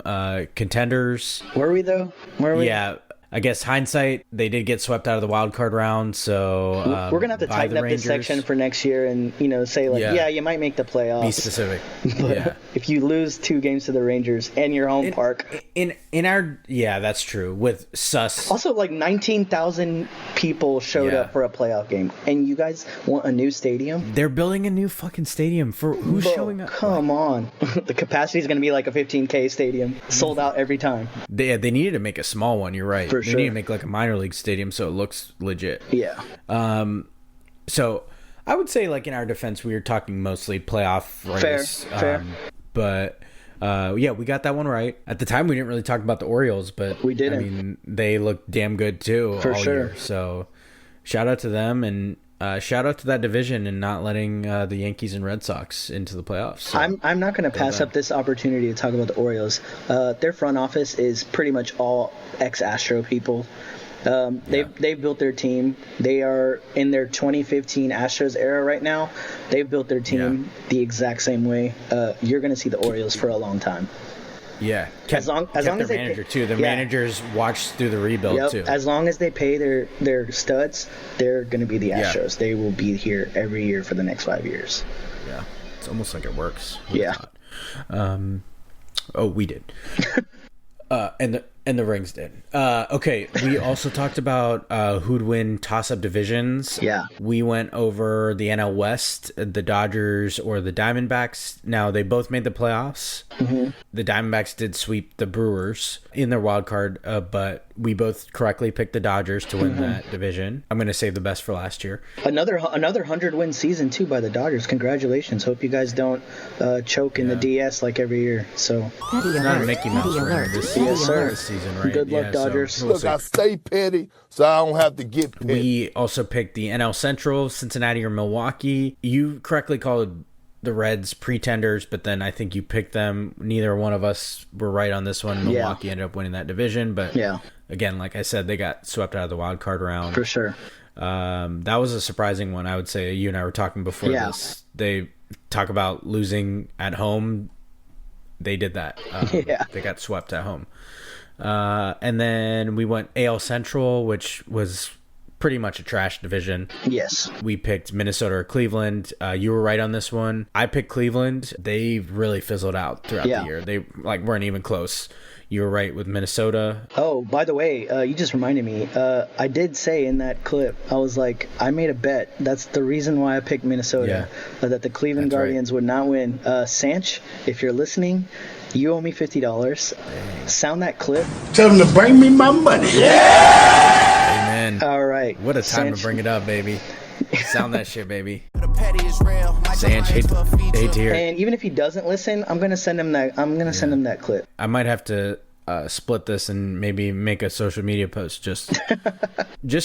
D: contenders.
E: Were we, though?
D: Yeah. I guess hindsight, they did get swept out of the wild card round, so
E: we're gonna have to tighten up this section for next year, and say like, you might make the playoffs.
D: Be specific.
E: But if you lose 2 games to the Rangers and your home park,
D: in our that's true with sus.
E: Also, like 19,000 people showed up for a playoff game, and you guys want a new stadium?
D: They're building a new fucking stadium for who's showing up?
E: Come on, the capacity is gonna be like a 15K stadium, sold out every time.
D: They needed to make a small one. You're right.
E: For
D: They need to make like a minor league stadium so it looks legit.
E: Yeah.
D: So I would say, like, in our defense, we were talking mostly playoff race.
E: Fair.
D: But we got that one right. At the time, we didn't really talk about the Orioles, but
E: we didn't.
D: I mean, they looked damn good too all year. So shout out to them, and shout out to that division and not letting the Yankees and Red Sox into the playoffs. So,
E: I'm not going to pass up this opportunity to talk about the Orioles. Their front office is pretty much all ex-Astro people. They've built their team. They are in their 2015 Astros era right now. They've built their team the exact same way. You're going to see the Orioles for a long time.
D: Yeah,
E: as long as
D: their
E: they
D: manager too. The managers watched through the rebuild too.
E: As long as they pay their studs, they're going to be the Astros. They will be here every year for the next 5 years.
D: Yeah, it's almost like it works.
E: Yeah.
D: We did. And the Rings did. Okay, we also talked about who'd win toss-up divisions.
E: Yeah.
D: We went over the NL West, the Dodgers or the Diamondbacks. Now, they both made the playoffs.
E: Mm-hmm.
D: The Diamondbacks did sweep the Brewers in their wild card, but we both correctly picked the Dodgers to win that division. I'm going to save the best for last year.
E: Another 100-win season, too, by the Dodgers. Congratulations. Hope you guys don't choke in the DS like every year. So
D: it's not a Mickey Mouse ring this season, right?
E: Good luck, Dodgers.
C: So look, I stay petty, so I don't have to get petty.
D: We also picked the NL Central, Cincinnati or Milwaukee. You correctly called the Reds pretenders, but then I think you picked them. Neither one of us were right on this one. Milwaukee ended up winning that division, but again, like I said, they got swept out of the wild card round.
E: For sure.
D: That was a surprising one, I would say. You and I were talking before this. They talk about losing at home. They did that. They got swept at home. And then we went AL Central, which was pretty much a trash division.
E: Yes.
D: We picked Minnesota or Cleveland. You were right on this one. I picked Cleveland. They really fizzled out throughout the year. They weren't even close. You were right with Minnesota.
E: Oh, by the way, you just reminded me. I did say in that clip, I was like, I made a bet. That's the reason why I picked Minnesota, that the Cleveland Guardians would not win. Sanch, if you're listening, you owe me $50. Sound that clip.
G: Tell them to bring me my money.
D: Amen.
E: All right.
D: What a time to bring it up, baby. Sound that shit, baby. Sanch, hate to hear it.
E: And even if he doesn't listen, I'm gonna send him that. Send him that clip.
D: I might have to split this and maybe make a social media post just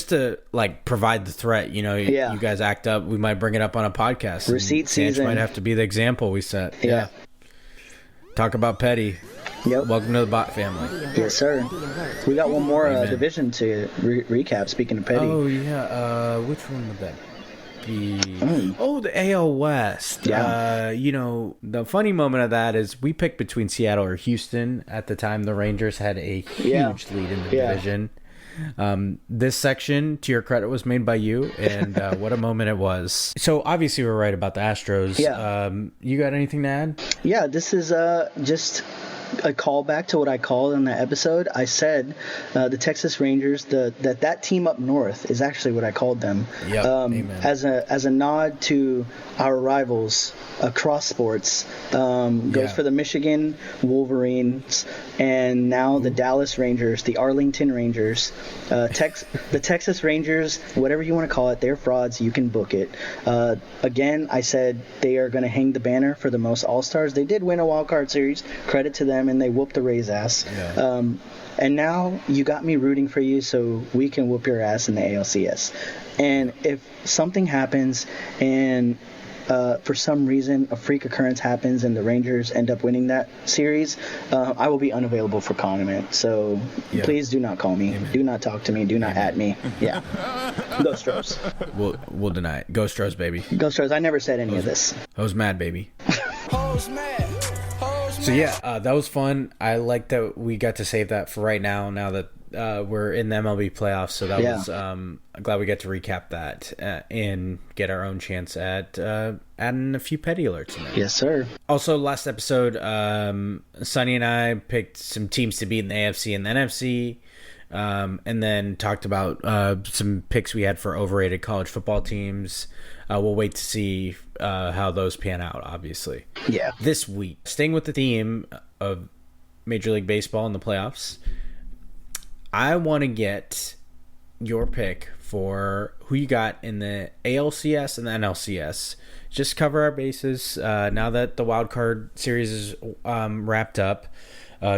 D: to provide the threat. You guys act up. We might bring it up on a podcast.
E: Receipt season.
D: Sanch might have to be the example we set. Yeah. Talk about petty.
E: Yep.
D: Welcome to the Bot family.
E: Yes, sir. We got one more division to recap. Speaking of petty.
D: Oh yeah. Which one would that be? The AL West.
E: Yeah.
D: The funny moment of that is we picked between Seattle or Houston. At the time, the Rangers had a huge lead in the division. This section, to your credit, was made by you, and what a moment it was. So obviously we're right about the Astros. You got anything to add?
E: Yeah, this is just a callback to what I called in the episode. I said the Texas Rangers, that team up north is actually what I called them.
D: Yep. Amen.
E: As a nod to our rivals across sports. Goes for the Michigan Wolverines and now the Dallas Rangers, the Arlington Rangers, the Texas Rangers, whatever you want to call it. They're frauds. You can book it. Again, I said they are going to hang the banner for the most All-Stars. They did win a wild card series. Credit to them, and they whooped the Rays' ass. Yeah. And now you got me rooting for you so we can whoop your ass in the ALCS. And if something happens and for some reason a freak occurrence happens and the Rangers end up winning that series, I will be unavailable for comment. So please do not call me. Amen. Do not talk to me. Do not at me. Yeah. Go Stros.
D: We'll deny it. Go Stros, baby.
E: Go Stros. I never said any of this.
D: I was mad, baby. So that was fun. I like that we got to save that for right now that we're in the MLB playoffs. So that was glad we get to recap that and get our own chance at adding a few petty alerts in there.
E: Yes, sir.
D: Also, last episode, Sonny and I picked some teams to beat in the AFC and the NFC, and then talked about some picks we had for overrated college football teams. We'll wait to see how those pan out, obviously.
E: Yeah.
D: This week, staying with the theme of Major League Baseball in the playoffs, I want to get your pick for who you got in the ALCS and the NLCS. Just cover our bases now that the wild card series is wrapped up.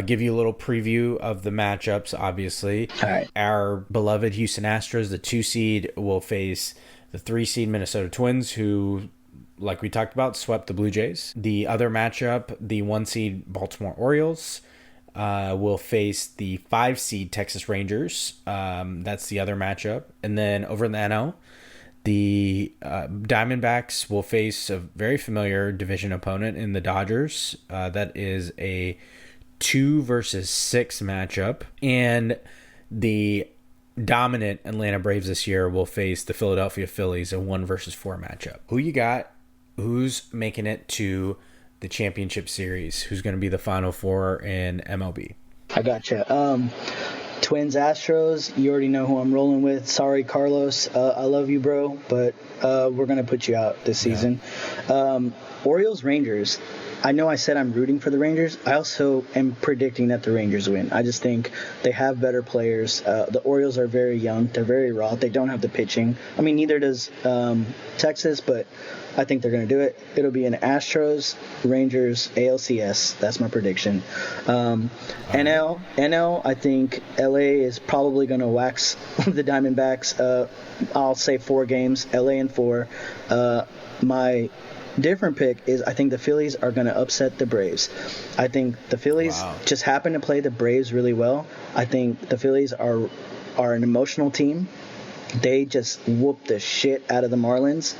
D: Give you a little preview of the matchups, obviously.
E: All right.
D: Our beloved Houston Astros, the 2 seed, will face the 3 seed Minnesota Twins, who, like we talked about, swept the Blue Jays. The other matchup, the 1 seed Baltimore Orioles, will face the 5 seed Texas Rangers. That's the other matchup. And then over in the NL, the Diamondbacks will face a very familiar division opponent in the Dodgers. That is a 2 versus 6 matchup. And the dominant Atlanta Braves this year will face the Philadelphia Phillies, a 1 versus 4 matchup. Who you got? Who's making it to the championship series? Who's going to be the Final Four in MLB?
E: I gotcha. Twins Astros, you already know who I'm rolling with. Sorry, Carlos. I love you, bro, but we're going to put you out this season. Orioles Rangers. I know I said I'm rooting for the Rangers. I also am predicting that the Rangers win. I just think they have better players. The Orioles are very young. They're very raw. They don't have the pitching. I mean, neither does Texas, but I think they're going to do it. It'll be an Astros, Rangers, ALCS. That's my prediction. NL, I think LA is probably going to wax the Diamondbacks. I'll say 4 games, LA in 4. My different pick is I think the Phillies are going to upset the Braves. I think the Phillies just happen to play the Braves really well. I think the Phillies are an emotional team. They just whooped the shit out of the Marlins.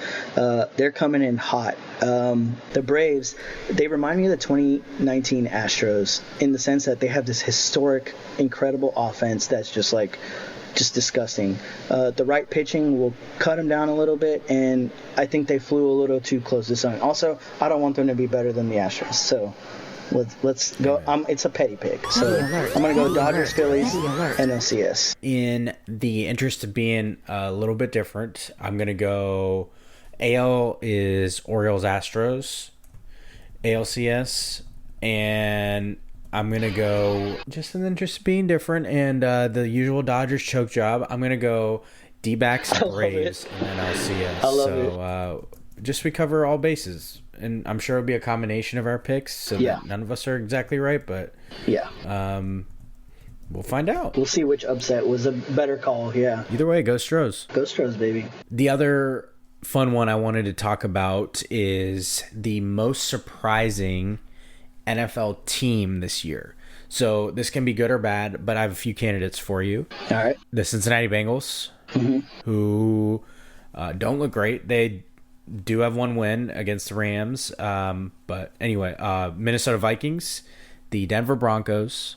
E: They're coming in hot. The Braves, they remind me of the 2019 Astros in the sense that they have this historic, incredible offense that's just disgusting. The right pitching will cut them down a little bit, and I think they flew a little too close to sun. Also, I don't want them to be better than the Astros, so let's go. It's a petty pick, so I'm gonna go Dodgers, Phillies, NLCS.
D: In the interest of being a little bit different, I'm gonna go AL is Orioles, Astros, ALCS, and I'm going to go, just in the interest of being different, and the usual Dodgers choke job, I'm going to go D-backs and Braves and then LCS.
E: I love
D: it. Just we cover all bases. And I'm sure it'll be a combination of our picks, so that none of us are exactly right, but we'll find out.
E: We'll see which upset was a better call,
D: Either way, go Stros.
E: Go Stros, baby.
D: The other fun one I wanted to talk about is the most surprising NFL team this year. So this can be good or bad, but I have a few candidates for you.
E: All right.
D: The Cincinnati Bengals, who don't look great. They do have one win against the Rams. But anyway, Minnesota Vikings, the Denver Broncos,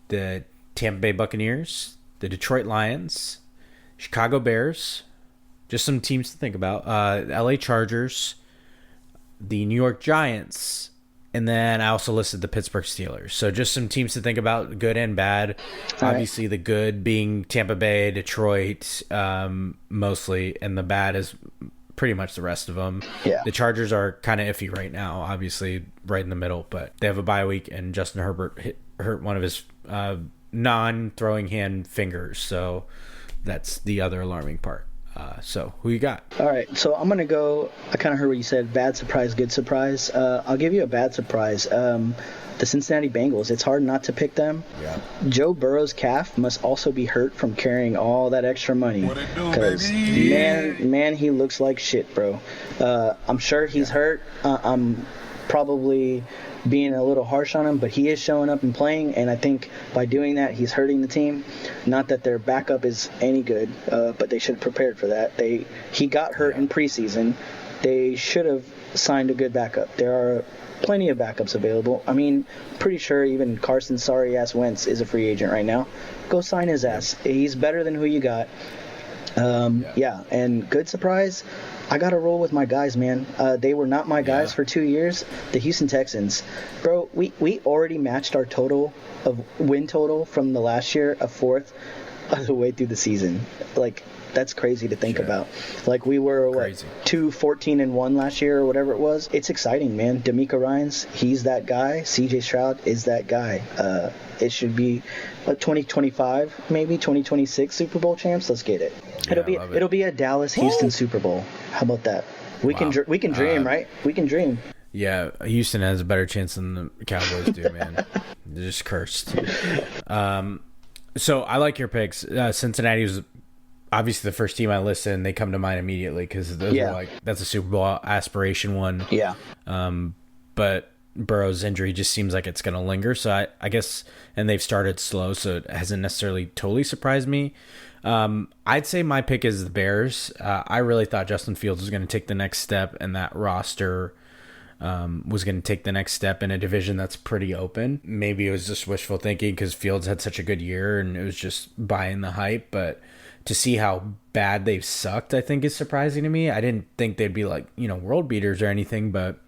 D: the Tampa Bay Buccaneers, the Detroit Lions, Chicago Bears, just some teams to think about. LA Chargers, the New York Giants, and then I also listed the Pittsburgh Steelers. So just some teams to think about, good and bad. Obviously, the good being Tampa Bay, Detroit, mostly, and the bad is pretty much the rest of them.
E: Yeah.
D: The Chargers are kind of iffy right now, obviously right in the middle, but they have a bye week, and Justin Herbert hurt one of his non-throwing hand fingers, so that's the other alarming part. So who you got?
E: All right, so I'm gonna go. I kind of heard what you said. Bad surprise, good surprise. I'll give you a bad surprise. The Cincinnati Bengals. It's hard not to pick them.
C: Yeah.
E: Joe Burrow's calf must also be hurt from carrying all that extra money. Because man, he looks like shit, bro. I'm sure he's hurt. I'm probably being a little harsh on him, but he is showing up and playing, and I think by doing that, he's hurting the team. Not that their backup is any good, but they should have prepared for that. He got hurt in preseason. They should have signed a good backup. There are plenty of backups available. I mean, pretty sure even Carson sorry-ass Wentz is a free agent right now. Go sign his ass. He's better than who you got. And good surprise, I got to roll with my guys, man. They were not my guys for 2 years. The Houston Texans. Bro, we already matched our win total from the last year, a fourth of the way through the season. Like, that's crazy to think about. Like, we were, 2-14-1 last year or whatever it was. It's exciting, man. D'Amico Ryans, he's that guy. CJ Stroud is that guy. It should be 2025, maybe 2026 Super Bowl champs. Let's get it. It'll be a Dallas-Houston Super Bowl. How about that? We can dream, right? We can dream.
D: Yeah, Houston has a better chance than the Cowboys do, man. They're just cursed. So I like your picks. Cincinnati was obviously the first team I listed, and they come to mind immediately because those are that's a Super Bowl aspiration one.
E: Yeah.
D: But Burrow's injury just seems like it's going to linger. So I guess, and they've started slow, so it hasn't necessarily totally surprised me. I'd say my pick is the Bears. I really thought Justin Fields was going to take the next step, and that roster was going to take the next step in a division that's pretty open. Maybe it was just wishful thinking because Fields had such a good year and it was just buying the hype. But to see how bad they've sucked, I think is surprising to me. I didn't think they'd be like, world beaters or anything, but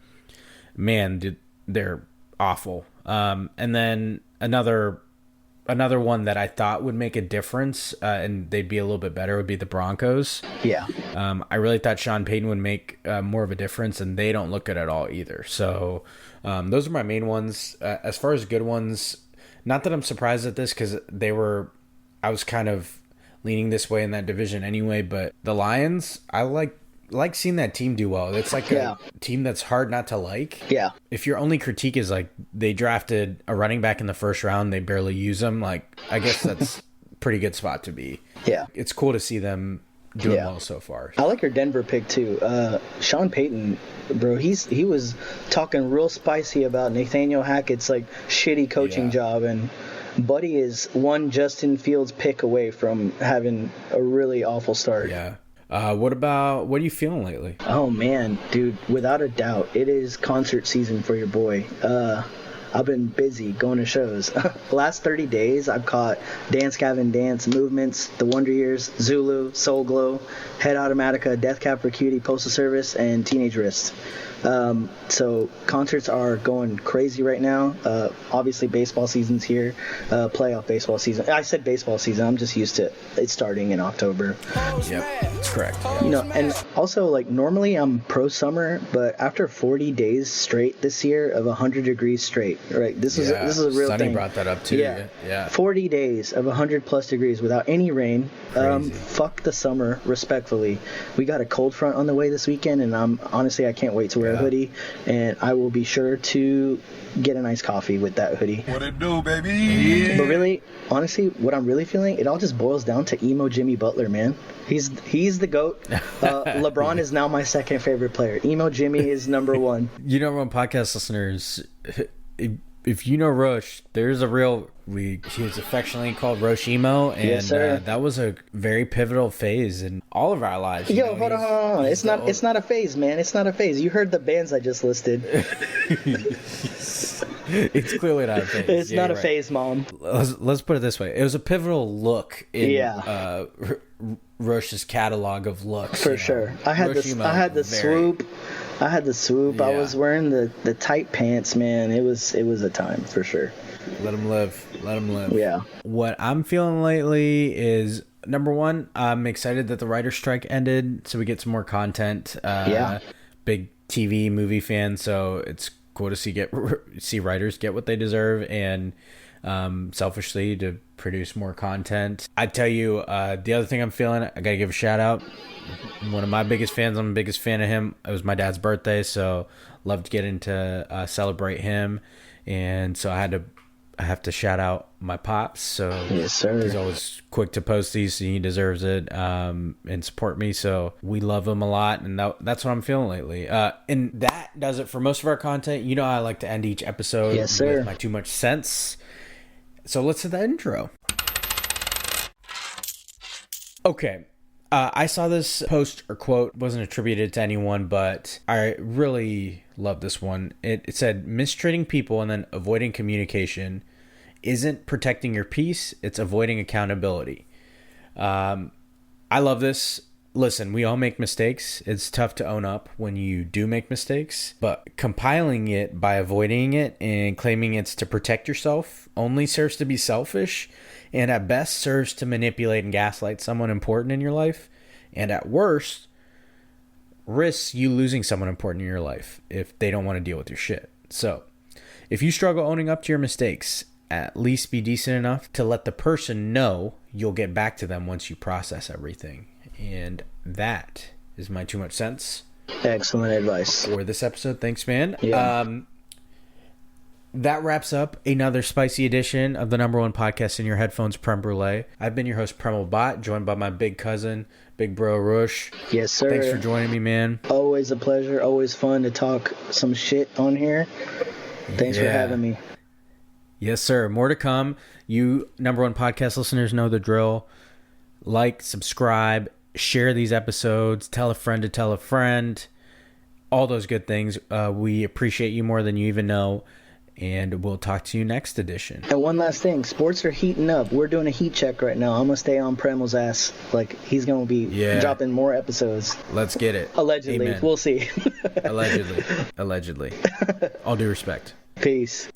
D: man, they're awful. And then another one that I thought would make a difference and they'd be a little bit better would be the Broncos.
E: Yeah.
D: I really thought Sean Payton would make more of a difference, and they don't look good at all either. So those are my main ones. As far as good ones, not that I'm surprised at this because I was kind of leaning this way in that division anyway, but the Lions, I like seeing that team do well. It's like a team that's hard not to like.
E: Yeah.
D: If your only critique is like they drafted a running back in the first round, they barely use them, like I guess that's a pretty good spot to be.
E: Yeah.
D: It's cool to see them doing well so far.
E: I like your Denver pick too. Sean Payton, bro, he was talking real spicy about Nathaniel Hackett's like shitty coaching job, and Buddy is one Justin Fields pick away from having a really awful start.
D: Yeah. What are you feeling lately?
E: Oh man, dude, without a doubt, it is concert season for your boy. I've been busy going to shows. Last 30 days, I've caught Dance Gavin Dance, Movements, The Wonder Years, Zulu, Soul Glow, Head Automatica, Death Cab for Cutie, Postal Service, and Teenage Wrist. So concerts are going crazy right now. Obviously baseball season's here, playoff baseball season. I said baseball season, I'm just used to it starting in October.
D: Yep, that's correct.
E: You know, and also like normally I'm pro summer, but after 40 days straight this year of 100 degrees straight, right? This is a real
D: Sonny
E: thing.
D: brought that up too. Yeah.
E: 40 days of 100 plus degrees without any rain.
D: Crazy.
E: Fuck the summer, respectfully. We got a cold front on the way this weekend, and I can't wait to wear a hoodie, and I will be sure to get a nice coffee with that hoodie.
C: What it do, baby?
E: But really, honestly, what I'm really feeling, it all just boils down to emo Jimmy Butler, man. He's the GOAT. LeBron is now my second favorite player. Emo Jimmy is number one.
D: You know, podcast listeners, if you know Rosh, there's a real... He was affectionately called Rosh Emo, and
E: yes,
D: that was a very pivotal phase in all of our lives.
E: Yo, hold on. It's not a phase, man. It's not a phase. You heard the bands I just listed.
D: It's clearly not a phase.
E: It's not a phase, Mom.
D: Let's put it this way. It was a pivotal look in Rosh's catalog of looks.
E: For sure. I had the swoop. Yeah. I was wearing the tight pants, man. It was a time for sure.
D: Let him live.
E: Yeah.
D: What I'm feeling lately is, number one, I'm excited that the writer's strike ended, so we get some more content. Big TV movie fan, so it's cool to see writers get what they deserve, and selfishly to produce more content. I tell you, the other thing I'm feeling, I gotta give a shout out. One of my biggest fans, I'm the biggest fan of him. It was my dad's birthday, so love to get into celebrate him, and so I have to shout out my pops. So
E: yes, sir.
D: He's always quick to post these, so he deserves it, and support me. So we love him a lot, and that's what I'm feeling lately. And that does it for most of our content. You know, I like to end each episode with my too much sense. So let's hit the intro. Okay. I saw this post or quote, wasn't attributed to anyone, but I really love this one. It said, mistreating people and then avoiding communication isn't protecting your peace, it's avoiding accountability. I love this. Listen, we all make mistakes. It's tough to own up when you do make mistakes, but compiling it by avoiding it and claiming it's to protect yourself only serves to be selfish, and at best serves to manipulate and gaslight someone important in your life, and at worst risks you losing someone important in your life if they don't want to deal with your shit. So if you struggle owning up to your mistakes, at least be decent enough to let the person know you'll get back to them once you process everything. And that is my too much sense.
E: Excellent advice
D: for this episode. Thanks, man.
E: Yeah.
D: That wraps up another spicy edition of the number one podcast in your headphones, Prem Brulee. I've been your host, Premal Bhatt, joined by my big cousin, big bro, Rosh.
E: Yes, sir.
D: Thanks for joining me, man.
E: Always a pleasure. Always fun to talk some shit on here. Thanks for having me.
D: Yes, sir. More to come. You number one podcast listeners know the drill. Like, subscribe, share these episodes, tell a friend to tell a friend. All those good things. We appreciate you more than you even know. And we'll talk to you next edition.
E: And one last thing, sports are heating up. We're doing a heat check right now. I'm gonna stay on Premal's ass. Like, he's gonna be dropping more episodes.
D: Let's get it.
E: Allegedly.
D: Amen.
E: We'll see.
D: Allegedly. All due respect.
E: Peace.